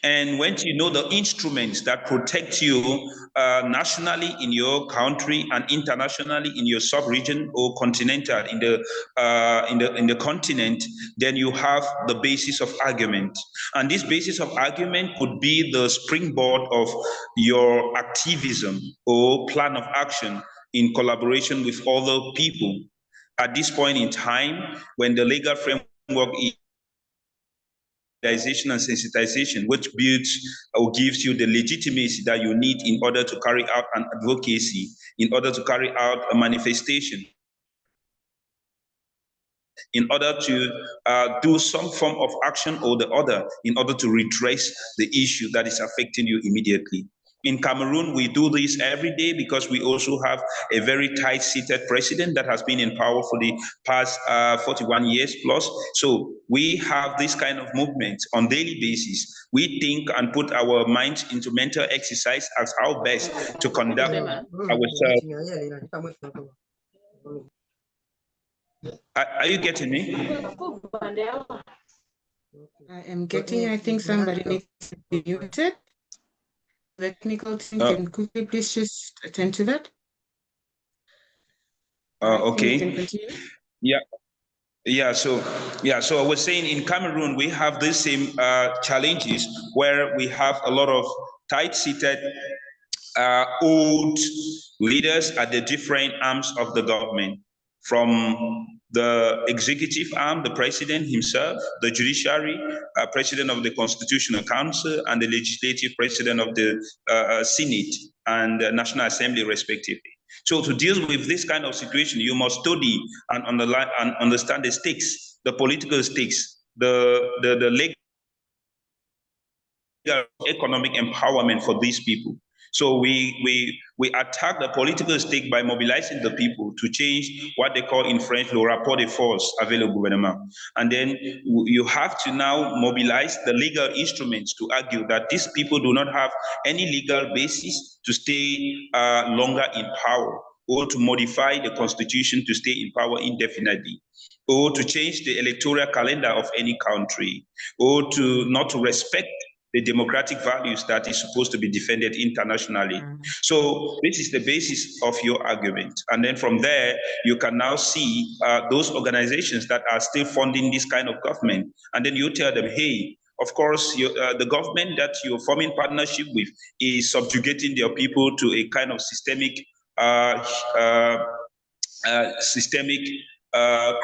And when you know the instruments that protect you nationally in your country and internationally in your sub-region or continental in the continent, then you have the basis of argument. And this basis of argument could be the springboard of your activism or plan of action in collaboration with other people. At this point in time, when the legal framework is and sensitization, which builds or gives you the legitimacy that you need in order to carry out an advocacy, in order to carry out a manifestation, in order to do some form of action or the other, in order to redress the issue that is affecting you immediately. In Cameroon, we do this every day because we also have a very tight-seated president that has been in power for the past 41 years plus. So we have this kind of movement on daily basis. We think and put our minds into mental exercise as our best to conduct ourselves. Are you getting me?
I am getting, I think somebody needs to be muted. The technical team
Uh,
can quickly please just attend to that.
Okay.
You can continue.
So I was saying in Cameroon, we have the same challenges where we have a lot of tight-seated old leaders at the different arms of the government, from the executive arm, the president himself, the judiciary, president of the Constitutional Council, and the legislative president of the Senate and the National Assembly, respectively. So to deal with this kind of situation, you must study and understand the stakes, the political stakes, the legal economic empowerment for these people. So we attack the political stake by mobilizing the people to change what they call in French le rapport de force avec le gouvernement. And then you have to now mobilize the legal instruments to argue that these people do not have any legal basis to stay longer in power, or to modify the constitution to stay in power indefinitely, or to change the electoral calendar of any country, or to not to respect the democratic values that is supposed to be defended internationally. So this is the basis of your argument. And then from there, you can now see those organizations that are still funding this kind of government. And then you tell them, hey, of course, the government that you're forming partnership with is subjugating their people to a kind of systemic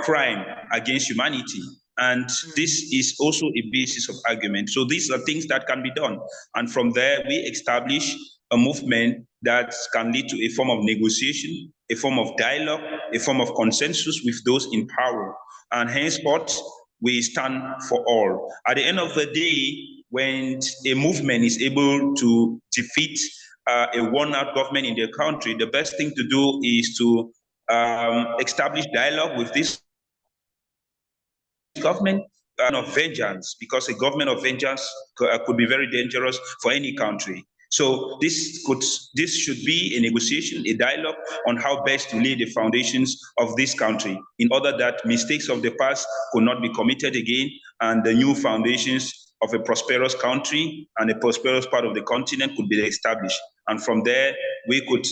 crime against humanity. And this is also a basis of argument. So these are things that can be done. And from there, we establish a movement that can lead to a form of negotiation, a form of dialogue, a form of consensus with those in power. And henceforth, we stand for all. At the end of the day, when a movement is able to defeat a worn-out government in their country, the best thing to do is to establish dialogue with this government of vengeance, because a government of vengeance could be very dangerous for any country. So this should be a negotiation, a dialogue on how best to lay the foundations of this country in order that mistakes of the past could not be committed again, and the new foundations of a prosperous country and a prosperous part of the continent could be established. And from there, we could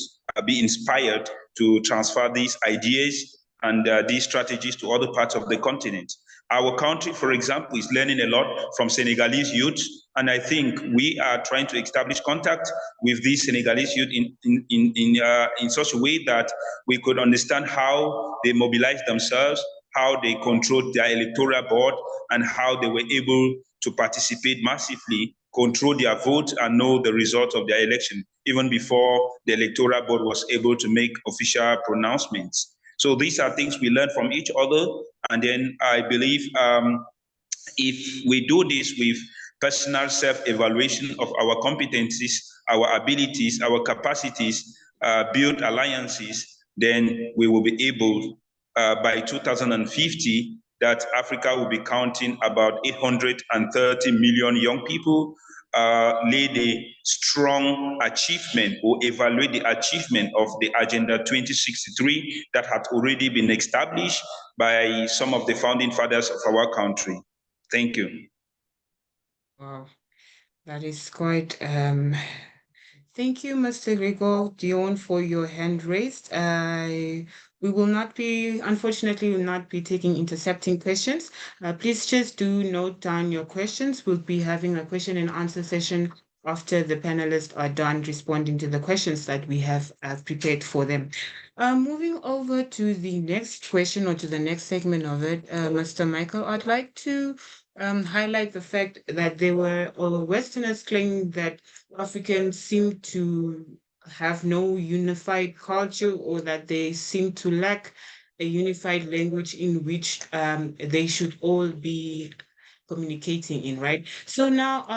be inspired to transfer these ideas and these strategies to other parts of the continent. Our country, for example, is learning a lot from Senegalese youth, and I think we are trying to establish contact with these Senegalese youth in such a way that we could understand how they mobilize themselves, how they control their electoral board, and how they were able to participate massively, control their vote, and know the result of their election, even before the electoral board was able to make official pronouncements. So these are things we learn from each other. And then I believe if we do this with personal self-evaluation of our competencies, our abilities, our capacities, build alliances, then we will be able, by 2050, that Africa will be counting about 830 million young people, lay the strong achievement or evaluate the achievement of the Agenda 2063 that had already been established by some of the founding fathers of our country. Thank you.
Wow, that is quite thank you, Mr. Gregor Dion, for your hand raised. We will not be, unfortunately, will not be taking intercepting questions. Please just do note down your questions. We'll be having a question and answer session after the panelists are done responding to the questions that we have prepared for them. Moving over to the next question, or to the next segment of it, Mr. Michael, I'd like to highlight the fact that there were Westerners claiming that Africans seem to have no unified culture, or that they seem to lack a unified language in which they should all be communicating in, right? So now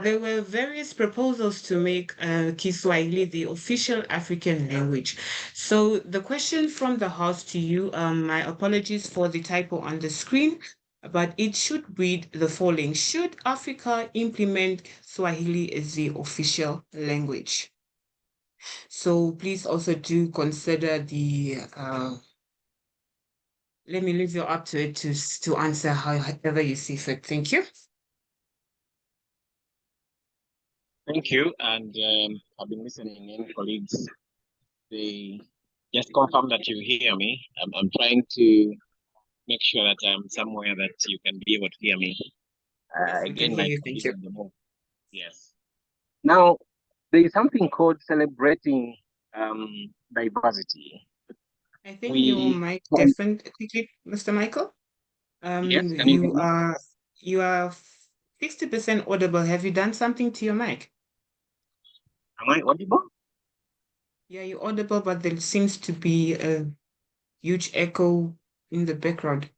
there were various proposals to make Kiswahili the official African language. So the question from the House to you, my apologies for the typo on the screen, but it should read the following. Should Africa implement Swahili as the official language? So please also do consider the, let me leave you up to it to answer however you see fit. Thank you.
Thank you. And I've been listening in, colleagues. They just confirm that you hear me. I'm trying to make sure that I'm somewhere that you can be able to hear me.
Yes, we can
Again,
hear
my
you. Thank
colleague
you.
on the move. Yes. Now, there is something called celebrating diversity.
I think your mic different quickly, Mr. Michael.
Yes, can you hear me?
You are 60% audible. Have you done something to your mic?
Am I audible?
Yeah, you're audible, but there seems to be a huge echo in the background.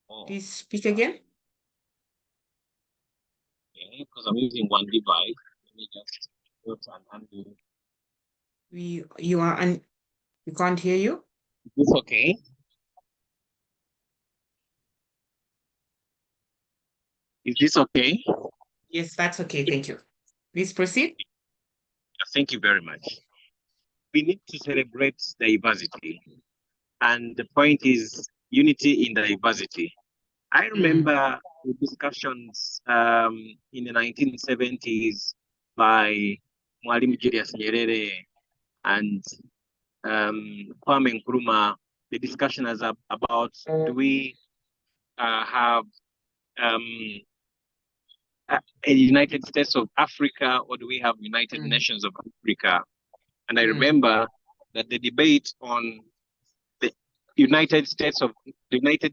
Oh,
Please speak again.
yeah, because I'm using one device. Let me just go to and undo.
We can't hear you.
Is this okay? Is this okay?
Yes, that's okay. Thank you. Please proceed.
Thank you very much. We need to celebrate diversity. And the point is unity in diversity. I remember the discussions in the 1970s by Mwalimu Julius Nyerere and Kwame Nkrumah. The discussion is about do we have a United States of Africa or do we have United Nations of Africa? And I remember that the debate on the United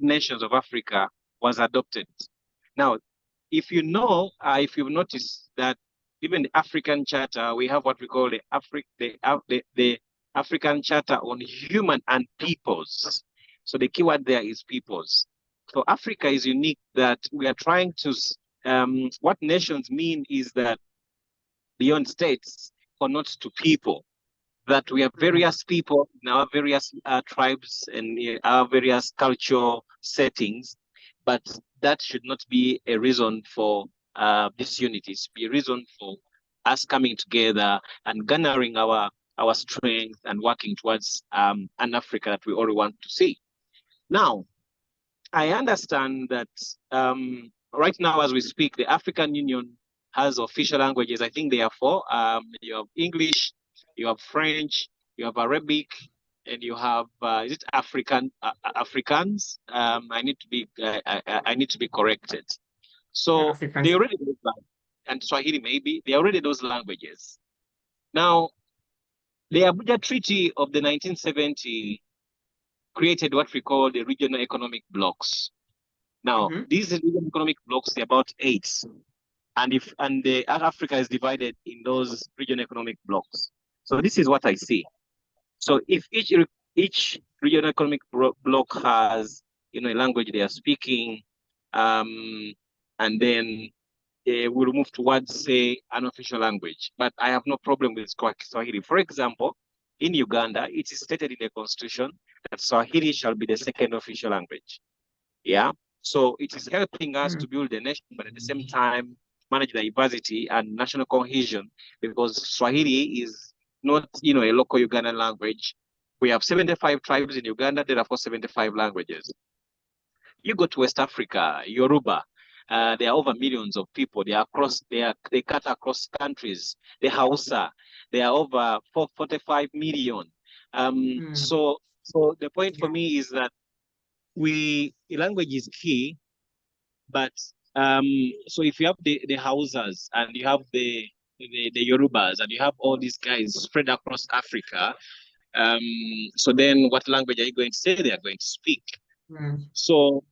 Nations of Africa was adopted. Now, if you've noticed that even the African Charter, we have what we call the African Charter on Human and Peoples. So the keyword there is peoples. So Africa is unique that we are trying to, what nations mean is that beyond states connect to people, that we have various people in our various tribes and our various cultural settings, but that should not be a reason for disunity. It should be a reason for us coming together and garnering our strength and working towards an Africa that we all want to see. Now, I understand that right now as we speak, the African Union has official languages. I think there are 4. You have English, you have French, you have Arabic, and you have is it Afrikaans? I need to be corrected. So they already do that, and Swahili maybe they already those languages. Now, the Abuja Treaty of the 1970 created what we call the regional economic blocks. Now, these regional economic blocks, they're about 8. And Africa is divided in those regional economic blocks. So this is what I see. So if each regional economic block has a language they are speaking, and then we'll move towards, say, an official language. But I have no problem with Swahili. For example, in Uganda, it is stated in the constitution that Swahili shall be the second official language. Yeah. So it is helping us to build a nation, but at the same time, manage diversity and national cohesion, because Swahili is not, a local Ugandan language. We have 75 tribes in Uganda, therefore 75 languages. You go to West Africa, Yoruba, there are over millions of people. They cut across countries. The Hausa, there are over 45 million. So the point for me is that language is key, but so if you have the Hausas and you have the Yorubas and you have all these guys spread across Africa, so then what language are you going to say they are going to speak? So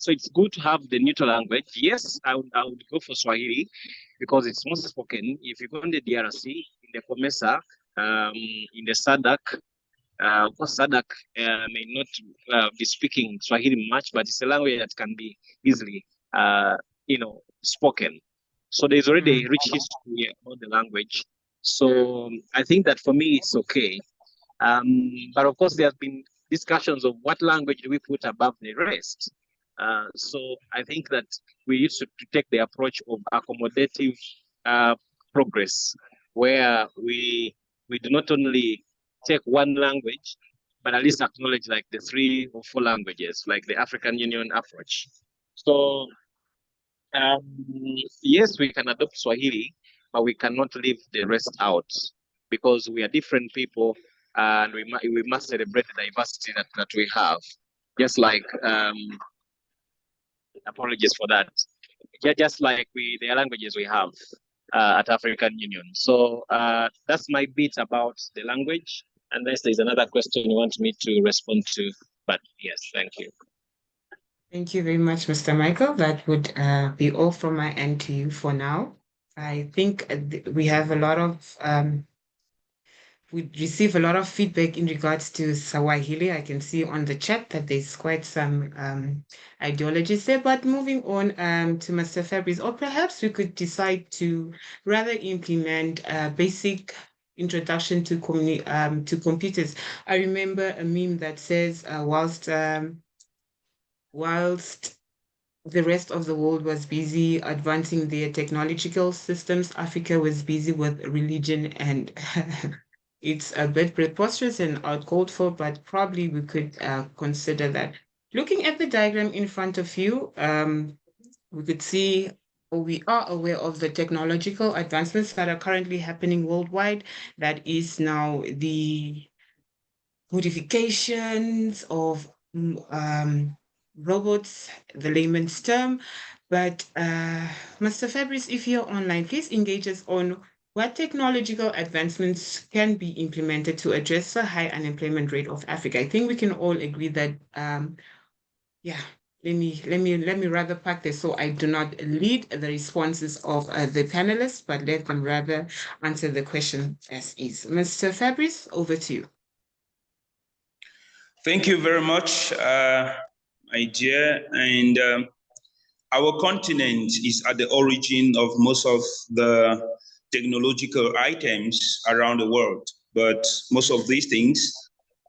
it's good to have the neutral language. Yes, I would go for Swahili because it's most spoken. If you go in the DRC, in the COMESA, in the SADC, of course, SADC may not be speaking Swahili much, but it's a language that can be easily, spoken. So there's already a rich history about the language. So I think that for me, it's okay. But of course, there have been discussions of what language do we put above the rest. So I think that we used to take the approach of accommodative progress, where we do not only take one language, but at least acknowledge like the 3 or 4 languages, like the African Union approach. So yes, we can adopt Swahili, but we cannot leave the rest out because we are different people and we must celebrate the diversity that we have. Just like apologies for that. Just like the languages we have at African Union. So that's my bit about the language. Unless there's another question you want me to respond to, but yes, thank you.
Thank you very much, Mr. Michael. That would be all from my end to you for now. I think we have a lot of we receive a lot of feedback in regards to Swahili. I can see on the chat that there's quite some ideologies there. But moving on to Mr. Fabrice, or perhaps we could decide to rather implement a basic introduction to computers. I remember a meme that says whilst the rest of the world was busy advancing their technological systems, Africa was busy with religion, and it's a bit preposterous and uncalled for, but probably we could consider that. Looking at the diagram in front of you, we could see, or we are aware of the technological advancements that are currently happening worldwide. That is now the modifications of robots, the layman's term. But Mr. Fabrice, if you're online, please engage us on what technological advancements can be implemented to address the high unemployment rate of Africa. I think we can all agree that, let me rather pack this so I do not lead the responses of the panelists, but let them rather answer the question as is. Mr. Fabrice, over to you.
Thank you very much, my dear. And our continent is at the origin of most of the technological items around the world. But most of these things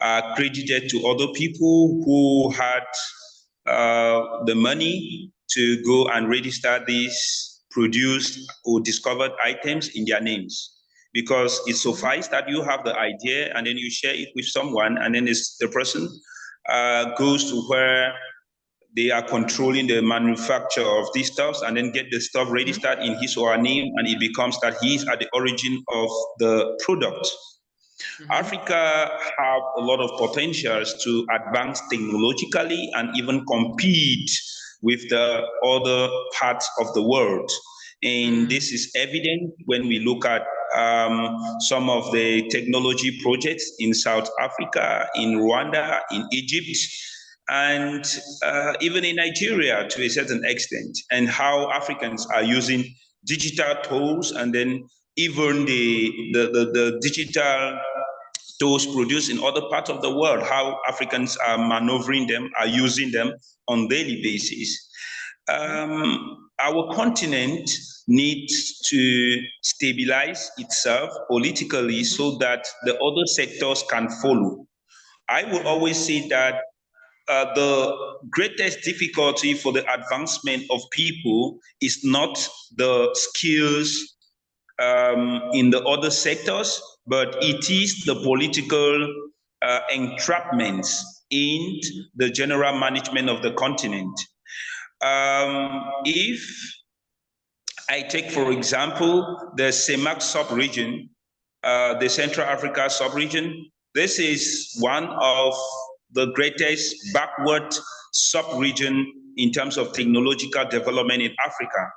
are credited to other people who had the money to go and register these produced or discovered items in their names. Because it suffices that you have the idea and then you share it with someone, and then the person goes to where they are controlling the manufacture of these stuffs and then get the stuff registered in his or her name, and it becomes that he is at the origin of the product. Africa have a lot of potentials to advance technologically and even compete with the other parts of the world. And this is evident when we look at some of the technology projects in South Africa, in Rwanda, in Egypt, and even in Nigeria to a certain extent, and how Africans are using digital tools, and then even the digital tools produced in other parts of the world, how Africans are maneuvering them, are using them on daily basis. Our continent needs to stabilize itself politically so that the other sectors can follow. I would always say that the greatest difficulty for the advancement of people is not the skills in the other sectors, but it is the political entrapments in the general management of the continent. If I take, for example, the CEMAC sub-region, the Central Africa sub-region, this is one of the greatest backward sub-region in terms of technological development in Africa.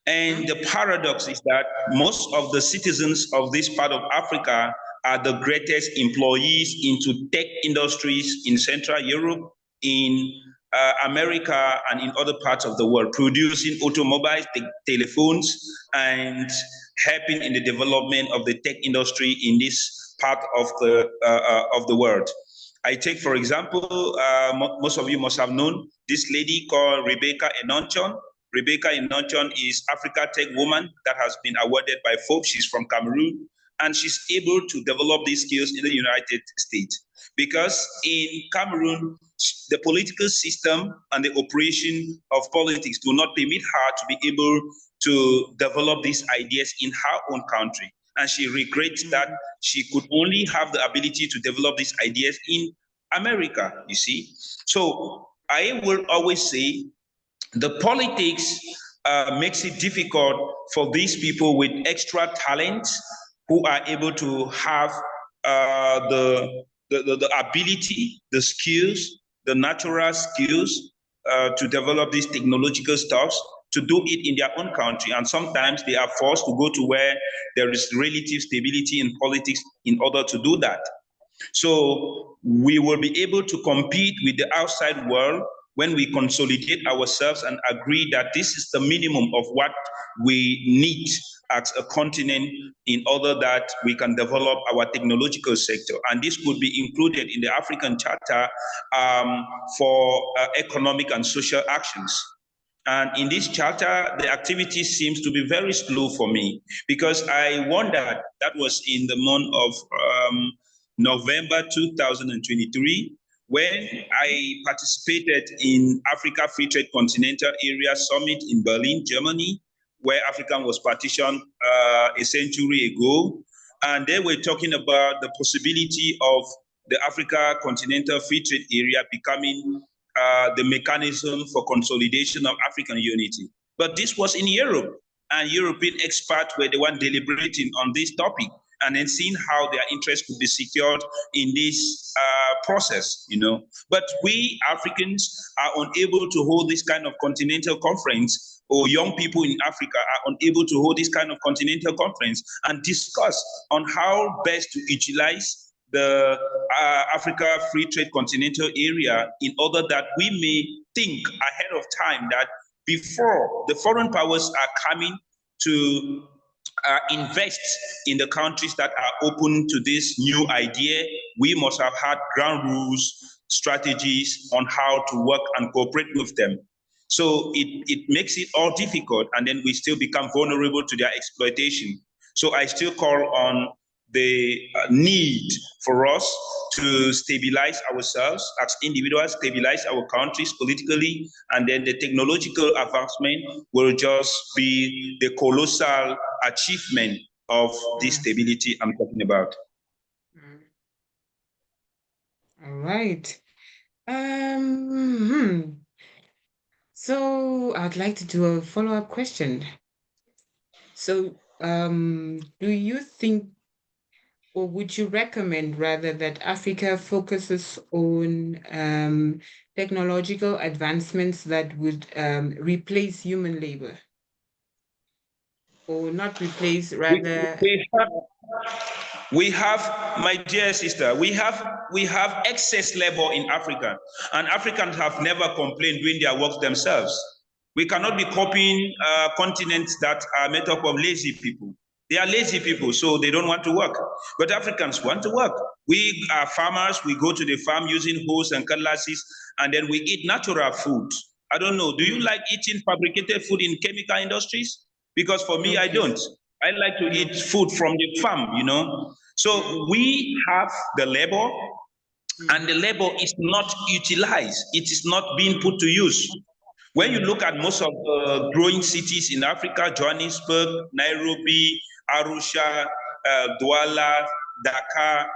And the paradox is that most of the citizens of this part of Africa are the greatest employees into tech industries in Central Europe, in America, and in other parts of the world, producing automobiles, telephones, and helping in the development of the tech industry in this part of the world. I take, for example, most of you must have known this lady called Rebecca Enonchon. Rebecca Inonchon is Africa Tech Woman that has been awarded by Forbes. She's from Cameroon, and she's able to develop these skills in the United States. Because in Cameroon, the political system and the operation of politics do not permit her to be able to develop these ideas in her own country. And she regrets that she could only have the ability to develop these ideas in America, you see. So I will always say the politics makes it difficult for these people with extra talent who are able to have the ability, the skills, the natural skills to develop these technological stuffs, to do it in their own country. And sometimes they are forced to go to where there is relative stability in politics in order to do that. So we will be able to compete with the outside world when we consolidate ourselves and agree that this is the minimum of what we need as a continent in order that we can develop our technological sector. And this could be included in the African Charter for economic and social actions. And in this charter, the activity seems to be very slow for me, because I wondered, that was in the month of November 2023, when I participated in Africa Free Trade Continental Area Summit in Berlin, Germany, where Africa was partitioned a century ago. And they were talking about the possibility of the Africa Continental Free Trade Area becoming the mechanism for consolidation of African unity. But this was in Europe, and European experts were the one deliberating on this topic, and then seeing how their interests could be secured in this process, you know. But we Africans are unable to hold this kind of continental conference, or young people in Africa are unable to hold this kind of continental conference and discuss on how best to utilize the Africa Free Trade Continental Area in order that we may think ahead of time that before the foreign powers are coming to invest in the countries that are open to this new idea, we must have had ground rules, strategies on how to work and cooperate with them. So it makes it all difficult, and then we still become vulnerable to their exploitation. So I still call on the need for us to stabilize ourselves as individuals, stabilize our countries politically, and then the technological advancement will just be the colossal achievement of this stability I'm talking about.
All right. So I'd like to do a follow-up question. So do you think, or would you recommend rather, that Africa focuses on technological advancements that would replace human labor? Or not replace, rather...
We have, my dear sister, we have excess labor in Africa, and Africans have never complained doing their work themselves. We cannot be copying continents that are made up of lazy people. They are lazy people, so they don't want to work. But Africans want to work. We are farmers. We go to the farm using hoes and cutlasses, and then we eat natural food. I don't know. Do you like eating fabricated food in chemical industries? Because for me, I don't. I like to eat food from the farm, you know. So we have the labor, and the labor is not utilized. It is not being put to use. When you look at most of the growing cities in Africa, Johannesburg, Nairobi, Arusha, Douala, Dakar,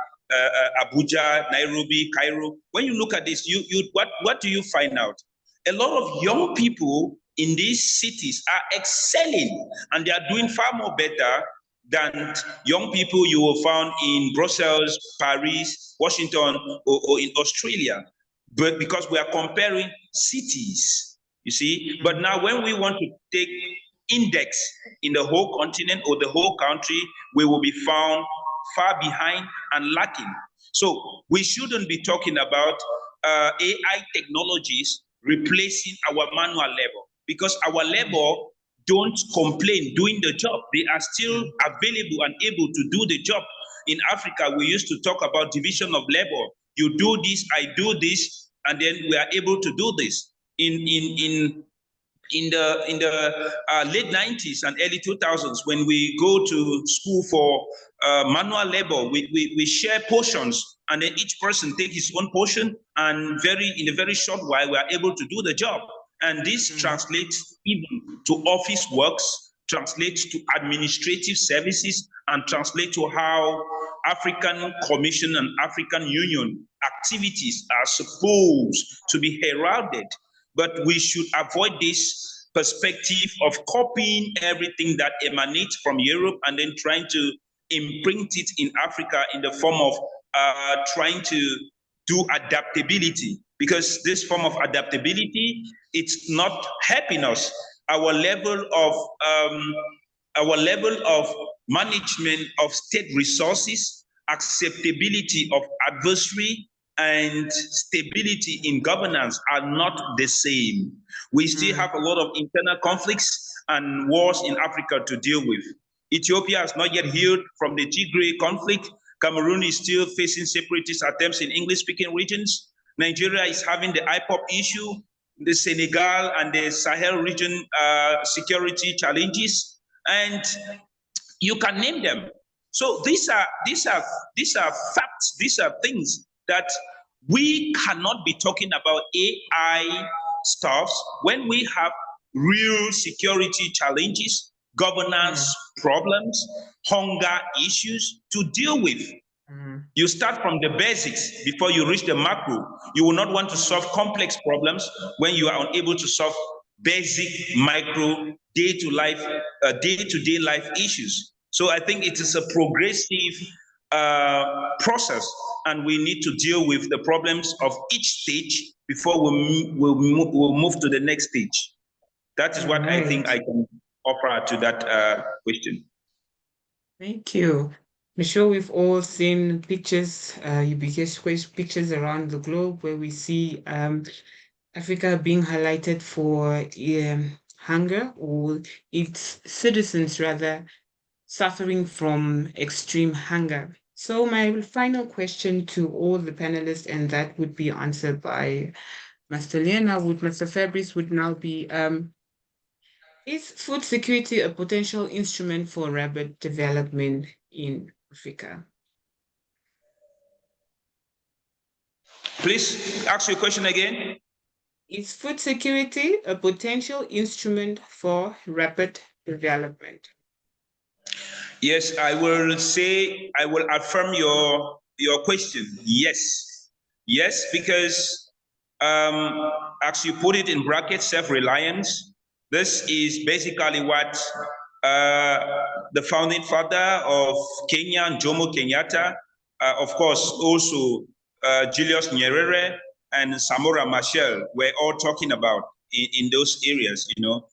Abuja, Nairobi, Cairo, when you look at this, what do you find out? A lot of young people in these cities are excelling, and they are doing far more better than young people you will find in Brussels, Paris, Washington, or in Australia. But because we are comparing cities, you see. But now when we want to take index in the whole continent or the whole country, we will be found far behind and lacking. So we shouldn't be talking about AI technologies replacing our manual labor, because our labor don't complain doing the job. They are still available and able to do the job. In Africa, we used to talk about division of labor. You do this, I do this, and then we are able to do this. In in the late 90s and early 2000s, when we go to school for manual labor, we share portions, and then each person take his own portion, and in a very short while we are able to do the job. And this translates even to office works, translates to administrative services, and translates to how African Commission and African Union activities are supposed to be heralded. But we should avoid this perspective of copying everything that emanates from Europe and then trying to imprint it in Africa in the form of trying to do adaptability, because this form of adaptability, it's not helping us. Our level of management of state resources, acceptability of adversary, and stability in governance are not the same. We still have a lot of internal conflicts and wars in Africa to deal with. Ethiopia has not yet healed from the Tigray conflict. Cameroon is still facing separatist attempts in English-speaking regions. Nigeria is having the IPOP issue, the Senegal and the Sahel region security challenges, and you can name them. So these are facts. These are things that we cannot be talking about AI stuff when we have real security challenges, governance problems, hunger issues to deal with. You start from the basics before you reach the macro. You will not want to solve complex problems when you are unable to solve basic micro day-to-day life issues. So I think it is a progressive process, and we need to deal with the problems of each stage before we'll move to the next stage. That is what I think I can offer to that question.
Thank you. I'm sure we've all seen pictures, ubiquitous pictures around the globe where we see Africa being highlighted for hunger, or its citizens rather suffering from extreme hunger. So my final question to all the panelists, and that would be answered by Mr. Leonard, Mr. Fabrice would now be, is food security a potential instrument for rapid development in Africa?
Please ask your question again.
Is food security a potential instrument for rapid development?
Yes, I will affirm your question. Yes. Yes, because as you put it in brackets, self-reliance, this is basically what the founding father of Kenya, Jomo Kenyatta, of course, also Julius Nyerere and Samora Machel were all talking about in those areas. You know,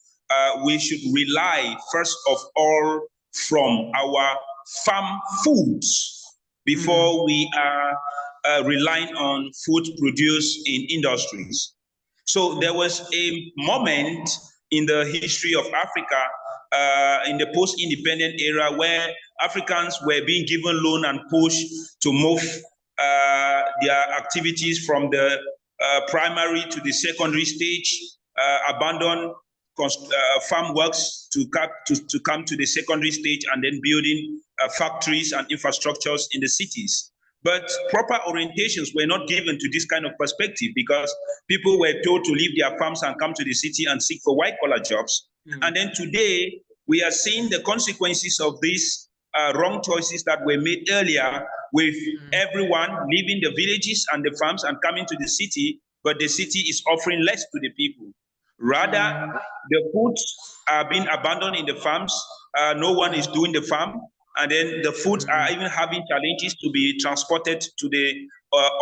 we should rely first of all from our farm foods before we are relying on food produced in industries. So there was a moment in the history of Africa in the post-independent era where Africans were being given loan and push to move their activities from the primary to the secondary stage, abandon farm works to come to the secondary stage, and then building factories and infrastructures in the cities. But proper orientations were not given to this kind of perspective, because people were told to leave their farms and come to the city and seek for white-collar jobs. And then today, we are seeing the consequences of these wrong choices that were made earlier, with everyone leaving the villages and the farms and coming to the city, but the city is offering less to the people. Rather, the foods are being abandoned in the farms. No one is doing the farm. And then the foods are even having challenges to be transported to the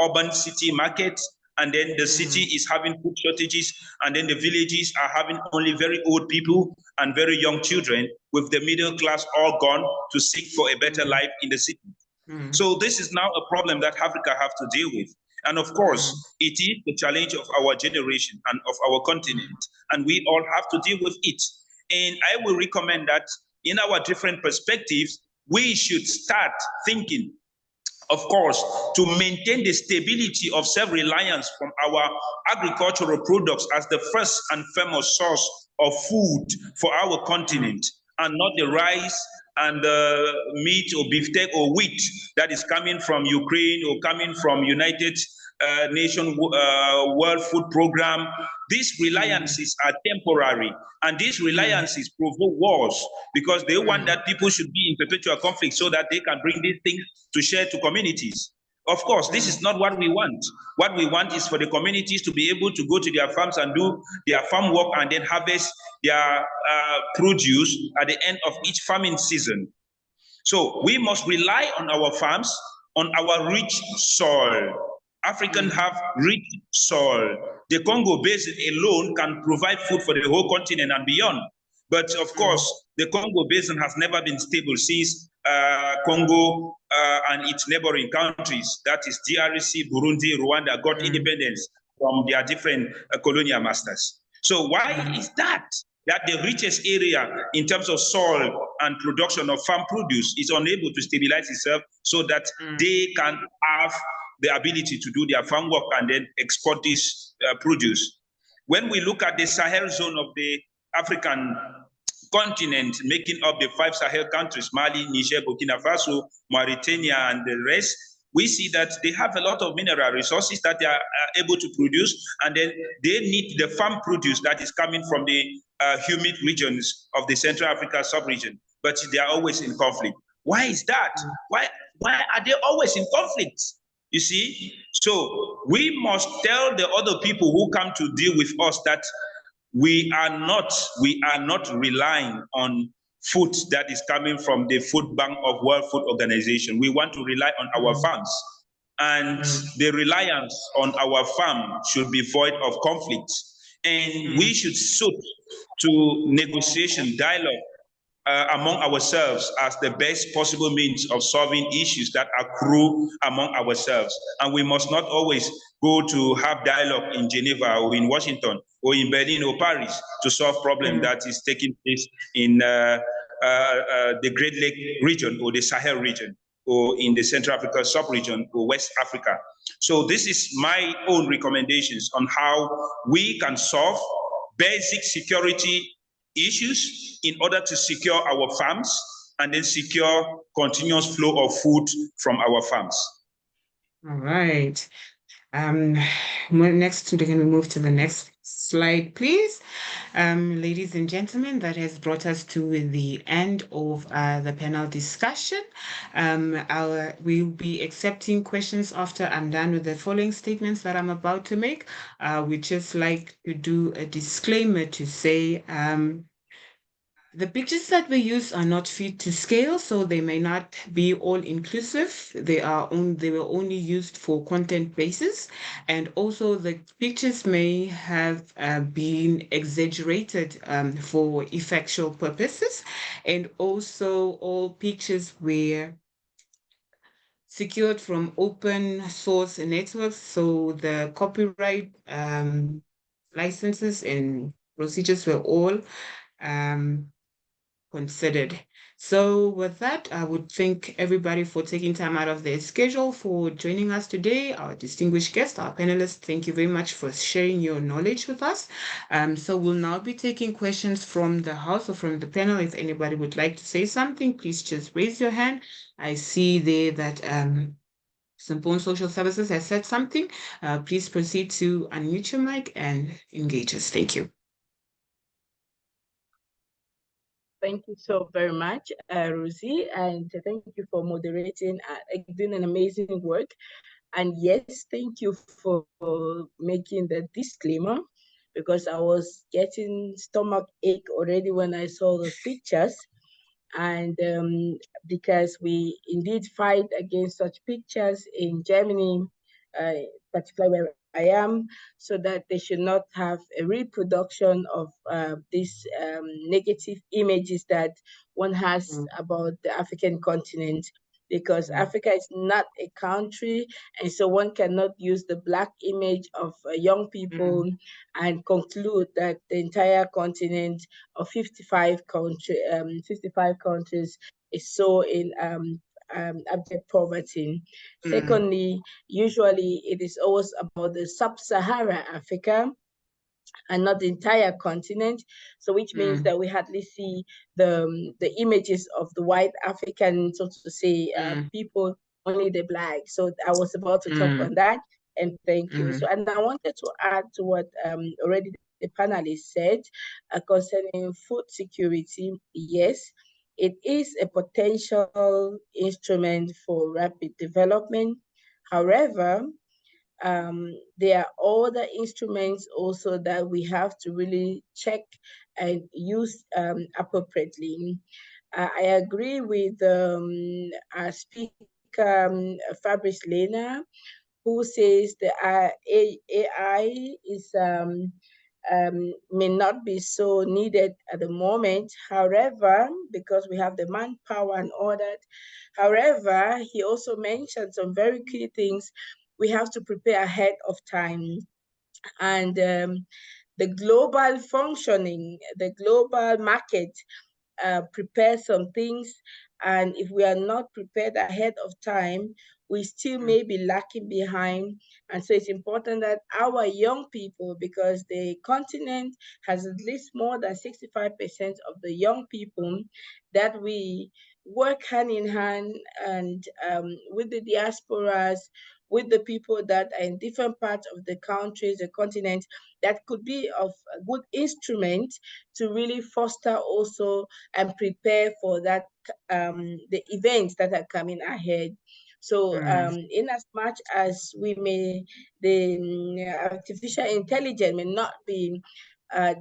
urban city market. And then the city is having food shortages. And then the villages are having only very old people and very young children, with the middle class all gone to seek for a better life in the city. So this is now a problem that Africa have to deal with. And of course, it is the challenge of our generation and of our continent. And we all have to deal with it. And I will recommend that in our different perspectives, we should start thinking of course, to maintain the stability of self-reliance from our agricultural products as the first and foremost source of food for our continent, and not the rice and meat or beefsteak or wheat that is coming from Ukraine or coming from United Nations World Food Program. These reliances are temporary, and these reliances provoke wars because they want that people should be in perpetual conflict so that they can bring these things to share to communities. Of course, this is not what we want. What we want is for the communities to be able to go to their farms and do their farm work and then harvest their produce at the end of each farming season. So we must rely on our farms, on our rich soil. Africans have rich soil. The Congo Basin alone can provide food for the whole continent and beyond. But of course, the Congo Basin has never been stable since Congo and its neighboring countries, that is DRC, Burundi, Rwanda, got independence from their different colonial masters. So why is that? That the richest area in terms of soil and production of farm produce is unable to stabilize itself so that they can have the ability to do their farm work and then export this produce. When we look at the Sahel zone of the African continent, making up the 5 Sahel countries, Mali, Niger, Burkina Faso, Mauritania, and the rest, we see that they have a lot of mineral resources that they are able to produce, and then they need the farm produce that is coming from the humid regions of the Central Africa sub-region, but they are always in conflict. Why is that? Why are they always in conflict? You see? So we must tell the other people who come to deal with us that we are not relying on food that is coming from the food bank of World Food Organization. We want to rely on our farms, and the reliance on our farm should be void of conflict. And we should suit to negotiation, dialogue among ourselves as the best possible means of solving issues that accrue among ourselves. And we must not always go to have dialogue in Geneva or in Washington or in Berlin or Paris to solve problems that is taking place in the Great Lake region or the Sahel region or in the Central Africa sub-region or West Africa. So this is my own recommendations on how we can solve basic security issues in order to secure our farms and then secure continuous flow of food from our farms.
All right. Next, we can move to the next slide, please. Ladies and gentlemen, that has brought us to the end of the panel discussion. We'll be accepting questions after I'm done with the following statements that I'm about to make. We'd just like to do a disclaimer to say the pictures that we use are not fit to scale, so they may not be all inclusive. They were only used for content basis, and also the pictures may have been exaggerated for effectual purposes, and also all pictures were secured from open source networks, so the copyright licenses and procedures were all considered. So with that, I would thank everybody for taking time out of their schedule for joining us today. Our distinguished guests, our panelists, thank you very much for sharing your knowledge with us. So we'll now be taking questions from the house or from the panel. If anybody would like to say something, please just raise your hand. I see there that Simpon Social Services has said something. Please proceed to unmute your mic and engage us. Thank you.
Thank you so very much, Rosie, and thank you for moderating, doing an amazing work. And yes, thank you for making the disclaimer, because I was getting stomach ache already when I saw the pictures. And because we indeed fight against such pictures in Germany, particularly where I am, so that they should not have a reproduction of these negative images that one has about the African continent, because Africa is not a country, and so one cannot use the black image of young people and conclude that the entire continent of 55 countries is so in abject poverty. Secondly, usually it is always about the sub-Saharan Africa and not the entire continent. So which means that we hardly see the images of the white African, so to say, people, only the black. So I was about to talk on that, and thank you. So, and I wanted to add to what already the panelists said concerning food security. Yes, it is a potential instrument for rapid development. However, there are other instruments also that we have to really check and use appropriately. I agree with our speaker, Fabrice Lena, who says the AI is may not be so needed at the moment. However, because we have the manpower and all that. However, he also mentioned some very key things we have to prepare ahead of time. And the global functioning, the global market prepare some things. And if we are not prepared ahead of time, we still may be lacking behind. And so it's important that our young people, because the continent has at least more than 65% of the young people, that we work hand in hand and with the diasporas, with the people that are in different parts of the countries, the continent, that could be of a good instrument to really foster also and prepare for that the events that are coming ahead. So in as much as the artificial intelligence may not be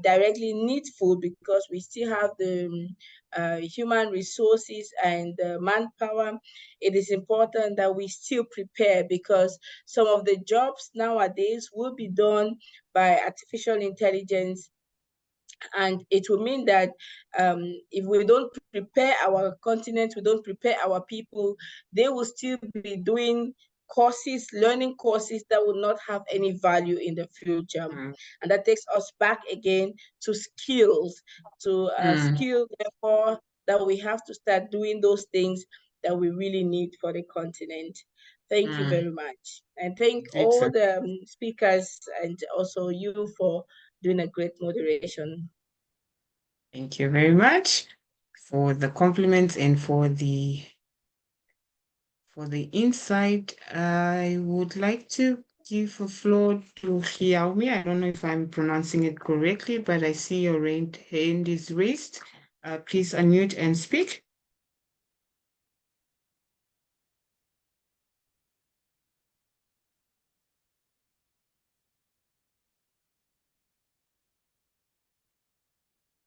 directly needful, because we still have the human resources and manpower, it is important that we still prepare, because some of the jobs nowadays will be done by artificial intelligence. And it will mean that if we don't prepare our continent, we don't prepare our people, they will still be doing courses, learning courses that will not have any value in the future. And that takes us back again to skills, to skill, therefore, that we have to start doing those things that we really need for the continent. Thank you very much. And thank all the speakers and also you for doing a great moderation.
Thank you very much for the compliments and for the insight. I would like to give the floor to Xiaomi. I don't know if I'm pronouncing it correctly, but I see your hand is raised. Please unmute and speak.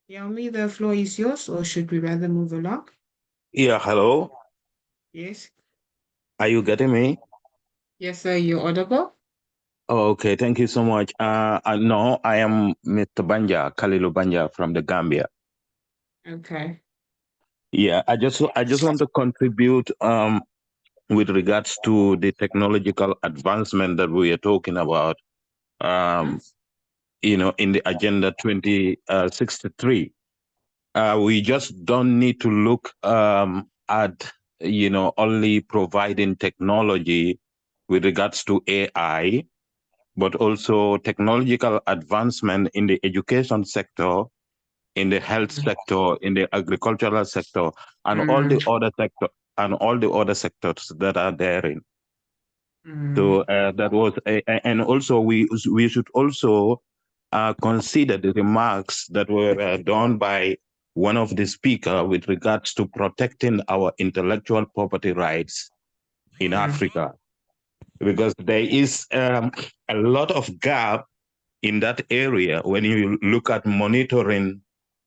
Xiaomi, the floor is yours, or should we rather move along?
Yeah, hello.
Yes.
Are you getting me?
Yes, sir, you're audible.
Oh, okay, thank you so much. No, I am Mr. Banja, Kalilu Banja from the Gambia.
Okay.
Yeah, I just want to contribute with regards to the technological advancement that we are talking about. In the Agenda 2063. We just don't need to look at only providing technology with regards to AI, but also technological advancement in the education sector, in the health sector, in the agricultural sector, and all the other sectors that are therein. So that was, and also we should also consider the remarks that were done by one of the speakers with regards to protecting our intellectual property rights in Africa, because there is a lot of gap in that area when you look at monitoring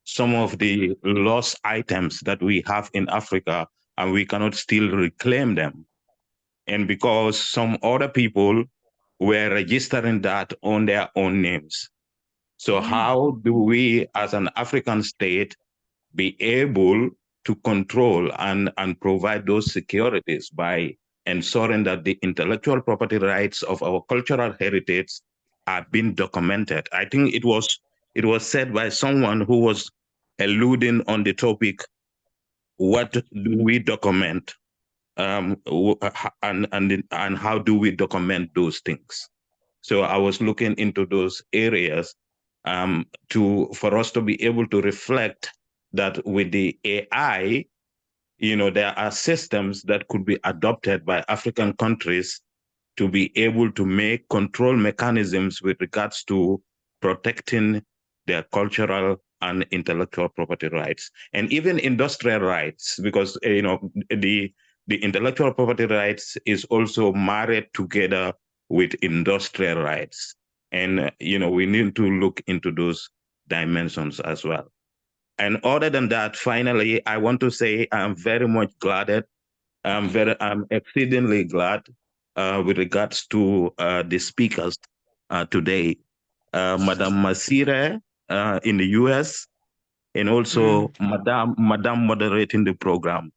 some of the lost items that we have in Africa, and we cannot still reclaim them. And because some other people were registering that on their own names. So how do we as an African state be able to control and provide those securities by ensuring that the intellectual property rights of our cultural heritage are being documented? I think it was said by someone who was alluding on the topic, what do we document? and how do we document those things? So I was looking into those areas for us to be able to reflect that with the AI, there are systems that could be adopted by African countries to be able to make control mechanisms with regards to protecting their cultural and intellectual property rights, and even industrial rights, because the intellectual property rights is also married together with industrial rights, and we need to look into those dimensions as well. And other than that, finally, I want to say I'm very much glad. I'm exceedingly glad with regards to the speakers today, Madame Masire in the US, and also Madame moderating the program.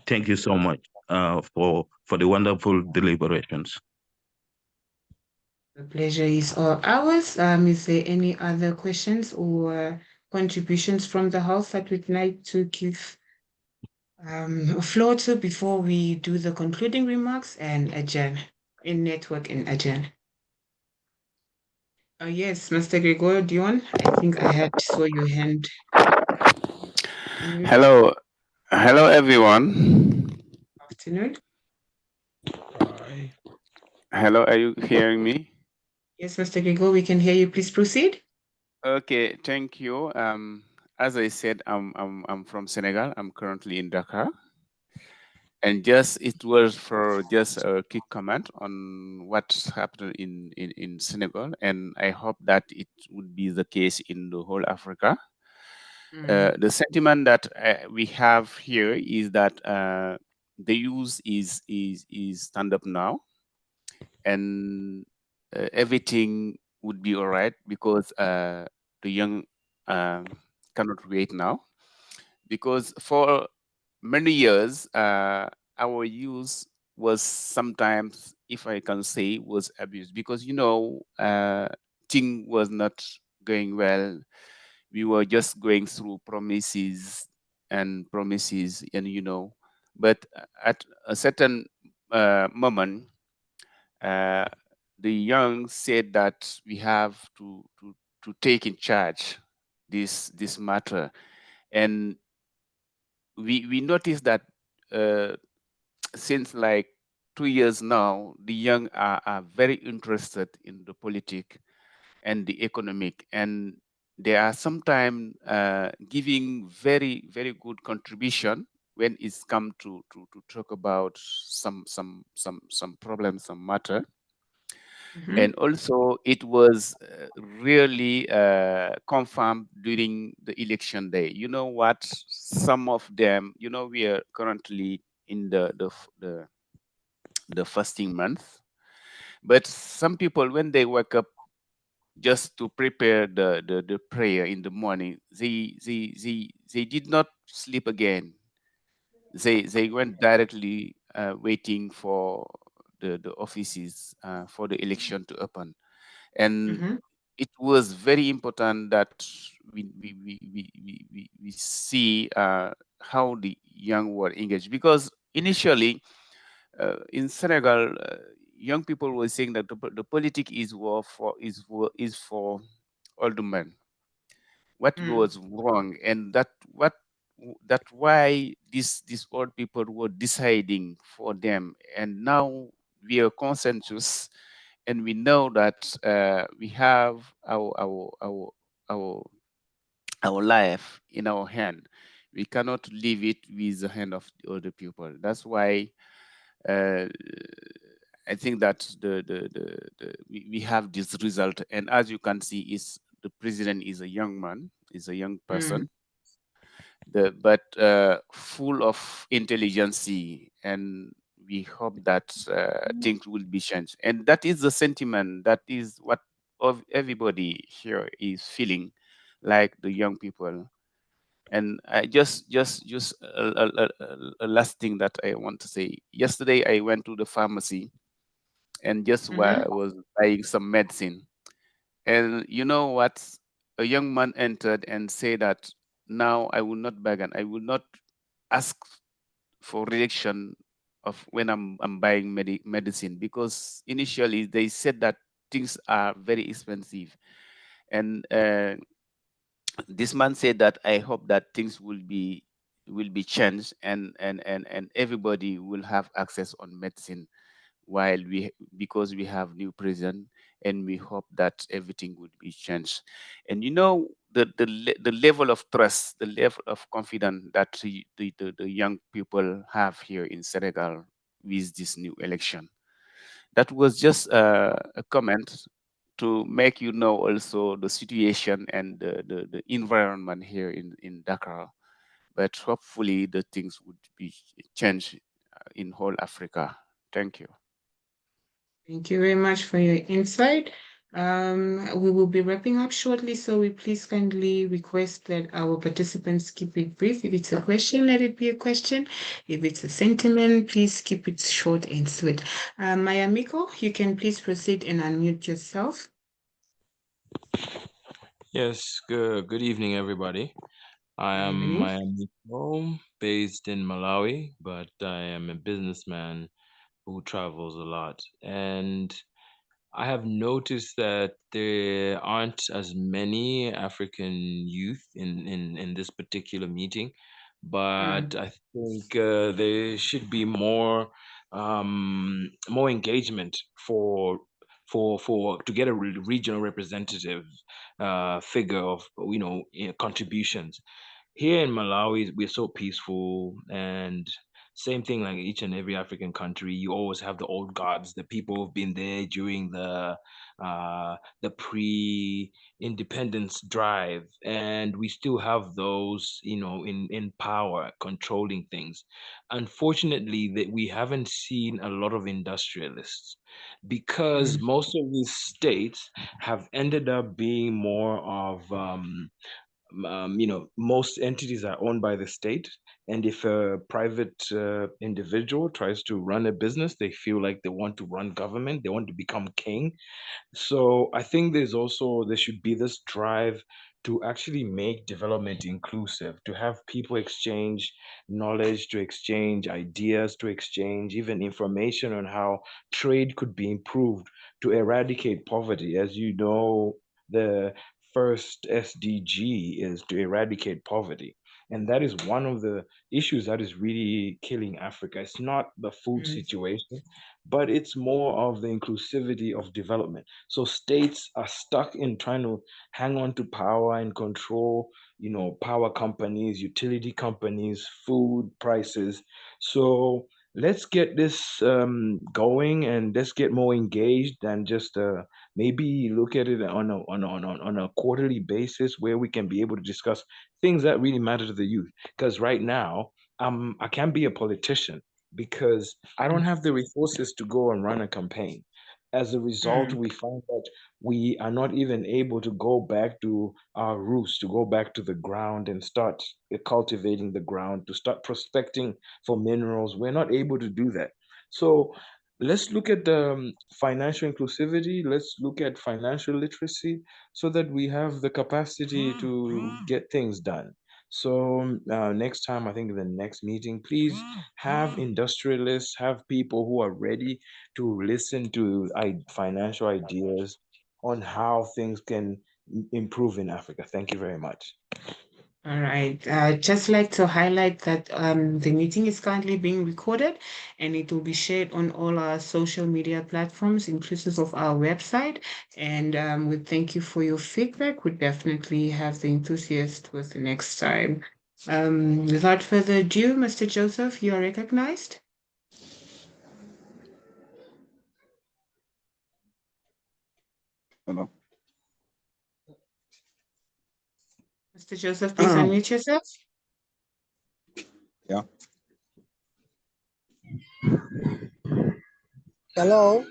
Thank you so much for the wonderful deliberations.
The pleasure is all ours. Is there any other questions or contributions from the House that we'd like to give a floor to before we do the concluding remarks and adjourn, in network and adjourn? Yes, Mr. Gregorio Dion, I think I saw your hand.
Hello, everyone.
Afternoon.
Hello, are you hearing me?
Yes, Mr. Gregorio, we can hear you. Please proceed.
Okay, thank you. As I said, I'm from Senegal. I'm currently in Dakar, and it was for just a quick comment on what's happened in Senegal, and I hope that it would be the case in the whole Africa. The sentiment that we have here is that the youth is stand up now, and everything would be all right, because the young cannot wait now, because for many years our youth was sometimes, if I can say, was abused, because thing was not going well. We were just going through promises, and but at a certain moment, the young said that we have to take in charge this matter, and we noticed that since like 2 years now, the young are very interested in the politics and the economic, and they are sometimes giving very, very good contribution when it's come to talk about some problems, some matter. And also it was really confirmed during the election day. You know what? Some of them, we are currently in the fasting month, but some people, when they wake up just to prepare the prayer in the morning, they did not sleep again. They went directly waiting for the offices for the election to open. And it was very important that we see how the young were engaged, because initially in Senegal, young people were saying that the politics is for older men. What was wrong, and that why these old people were deciding for them, and now we are consensus, and we know that we have our life in our hand. We cannot leave it with the hand of the other people. That's why I think that we have this result, and as you can see, is the president is a young man, is a young person, but full of intelligence, and we hope that things will be changed. And that is the sentiment, that is what everybody here is feeling, like the young people. And I just a last thing that I want to say. Yesterday I went to the pharmacy, and just while I was buying some medicine, and you know what, a young man entered and said that now I will not beg, and I will not ask for reelection when I'm buying medicine, because initially they said that things are very expensive, and this man said that I hope that things will be changed, and everybody will have access on medicine, while because we have new president, and we hope that everything would be changed. And you know, the level of trust, the level of confidence that the young people have here in Senegal with this new election. That was just a comment to make you know also the situation and the environment here in Dakar. But hopefully the things would be changed in whole Africa. Thank you.
Thank you very much for your insight. We will be wrapping up shortly, so we please kindly request that our participants keep it brief. If it's a question, let it be a question. If it's a sentiment, please keep it short and sweet. Maya Miko, you can please proceed and unmute yourself.
Yes, good evening, everybody. I am Maya Miko, based in Malawi, but I am a businessman who travels a lot. And I have noticed that there aren't as many African youth in this particular meeting, but I think there should be more engagement for to get a regional representative figure of contributions. Here in Malawi, we're so peaceful, and same thing like each and every African country. You always have the old guards, the people who've been there during the pre-independence drive, and we still have those, in power, controlling things. Unfortunately, that we haven't seen a lot of industrialists because most of these states have ended up being more of most entities are owned by the state. And if a private individual tries to run a business, they feel like they want to run government, they want to become king. So I think there should be this drive to actually make development inclusive, to have people exchange knowledge, to exchange ideas, to exchange even information on how trade could be improved to eradicate poverty. As you know, the first SDG is to eradicate poverty. And that is one of the issues that is really killing Africa. It's not the food situation, but it's more of the inclusivity of development. So states are stuck in trying to hang on to power and control, power companies, utility companies, food prices. So let's get this going, and let's get more engaged, and just maybe look at it on a quarterly basis where we can be able to discuss things that really matter to the youth. Because right now, I can't be a politician because I don't have the resources to go and run a campaign. As a result, we find that we are not even able to go back to our roots, to go back to the ground and start cultivating the ground, to start prospecting for minerals. We're not able to do that. So let's look at financial inclusivity. Let's look at financial literacy so that we have the capacity to get things done. So next time, I think in the next meeting, please have industrialists, have people who are ready to listen to financial ideas on how things can improve in Africa. Thank you very much.
All right. Just like to highlight that the meeting is currently being recorded, and it will be shared on all our social media platforms, inclusive of our website. And we thank you for your feedback. We definitely have the enthusiast with the next time. Without further ado, Mr. Joseph, you are recognized.
Hello.
Mr. Joseph, please unmute yourself.
Yeah.
Hello.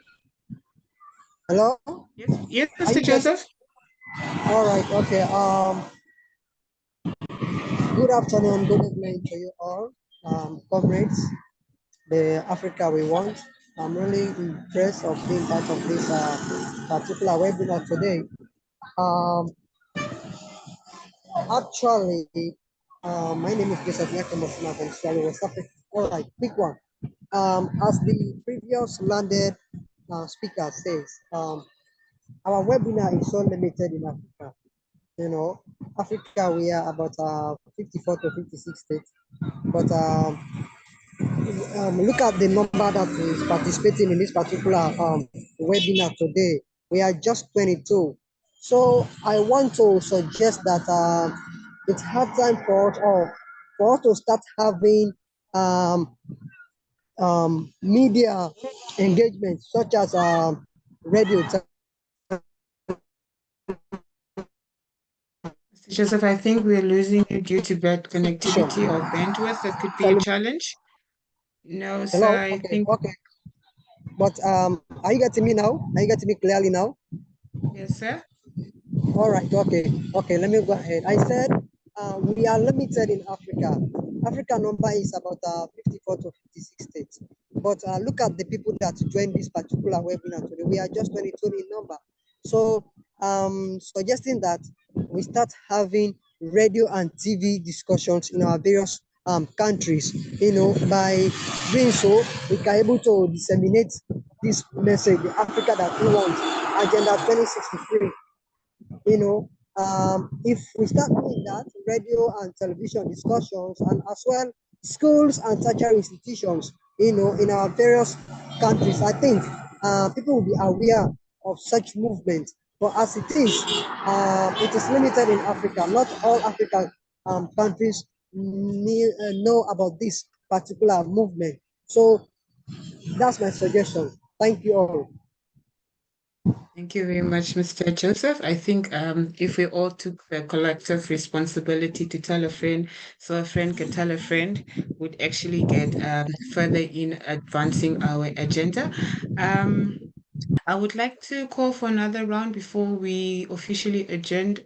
Hello.
Yes, Mr. Joseph.
All right. Okay. Good afternoon. Good evening to you all, comrades. The Africa we want. I'm really impressed of being part of this particular webinar today. Actually, my name is Joseph Nyakemosina from Sierra West Africa. All right, quick one. as the previous landed speaker says, our webinar is so limited in Africa. You know, Africa, we are about 54 to 56 states, but look at the number that is participating in this particular webinar today. We are just 22. So I want to suggest that it's hard time for us all for us to start having media engagement such as radio.
Joseph, I think we're losing you due to bad connectivity or bandwidth. That could be a challenge. No, sir,
Hello?
I
Okay,
think,
okay. But are you getting me now? Are you getting me clearly now?
yes, sir.
All right, okay, okay, let me go ahead. I said we are limited in Africa. Africa number is about 54 to 56 states. But look at the people that joined this particular webinar today. We are just 22 in number. So suggesting that we start having radio and TV discussions in our various countries. You know, by doing so, we can able to disseminate this message, the Africa that we want, Agenda 2063. You know, if we start doing that, radio and television discussions, and as well schools and tertiary institutions, you know, in our various countries, I think people will be aware of such movement. But as it is limited in Africa. Not all African countries know about this particular movement. So that's my suggestion. Thank you all.
Thank you very much, Mr. Joseph. I think if we all took the collective responsibility to tell a friend, so a friend can tell a friend, would actually get further in advancing our agenda. I would like to call for another round before we officially adjourn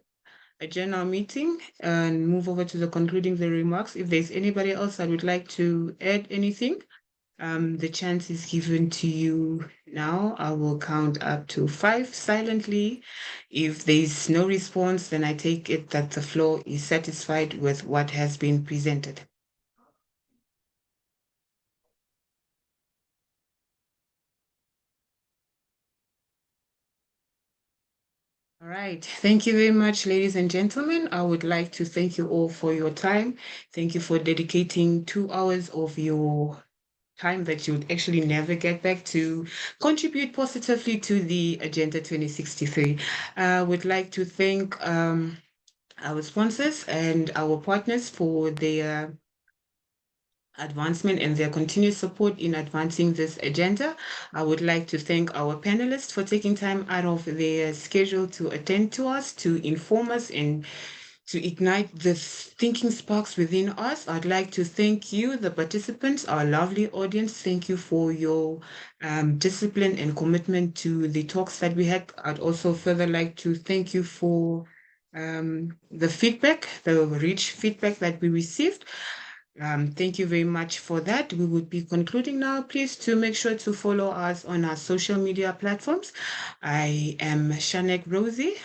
our meeting and move over to the concluding the remarks. If there's anybody else that would like to add anything, the chance is given to you now. I will count up to 5 silently. If there's no response, then I take it that the floor is satisfied with what has been presented. All right. Thank you very much, ladies and gentlemen. I would like to thank you all for your time. Thank you for dedicating 2 hours of your time that you would actually never get back to contribute positively to the Agenda 2063. I would like to thank our sponsors and our partners for their advancement and their continued support in advancing this agenda. I would like to thank our panelists for taking time out of their schedule to attend to us, to inform us, and to ignite the thinking sparks within us. I'd like to thank you, the participants, our lovely audience. Thank you for your discipline and commitment to the talks that we had. I'd also further like to thank you for the feedback, the rich feedback that we received. Thank you very much for that. We would be concluding now. Please to make sure to follow us on our social media platforms. I am Shanek Rosie,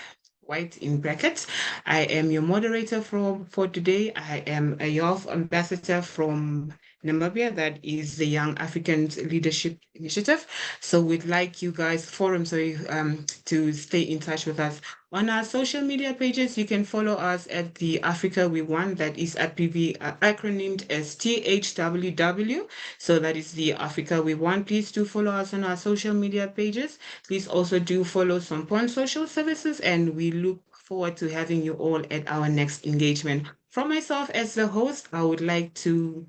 white in brackets. I am your moderator for today. I am a youth ambassador from Namibia, that is the Young Africans Leadership Initiative. So we'd like you guys, to stay in touch with us. On our social media pages, you can follow us at the Africa We Want, that is acronymed as THWW. So that is the Africa We Want. Please do follow us on our social media pages. Please also do follow Sompon Social Services, and we look forward to having you all at our next engagement. From myself as the host, I would like to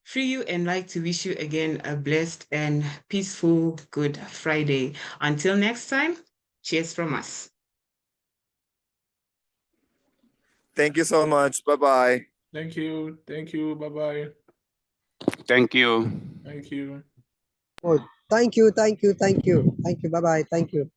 free you and like to wish you again a blessed and peaceful Good Friday. Until next time, cheers from us.
Thank you so much. Bye-bye.
Thank you. Thank you. Bye-bye.
Thank you.
Thank you.
Oh, thank you, thank you, thank you. Thank you. Bye-bye. Thank you.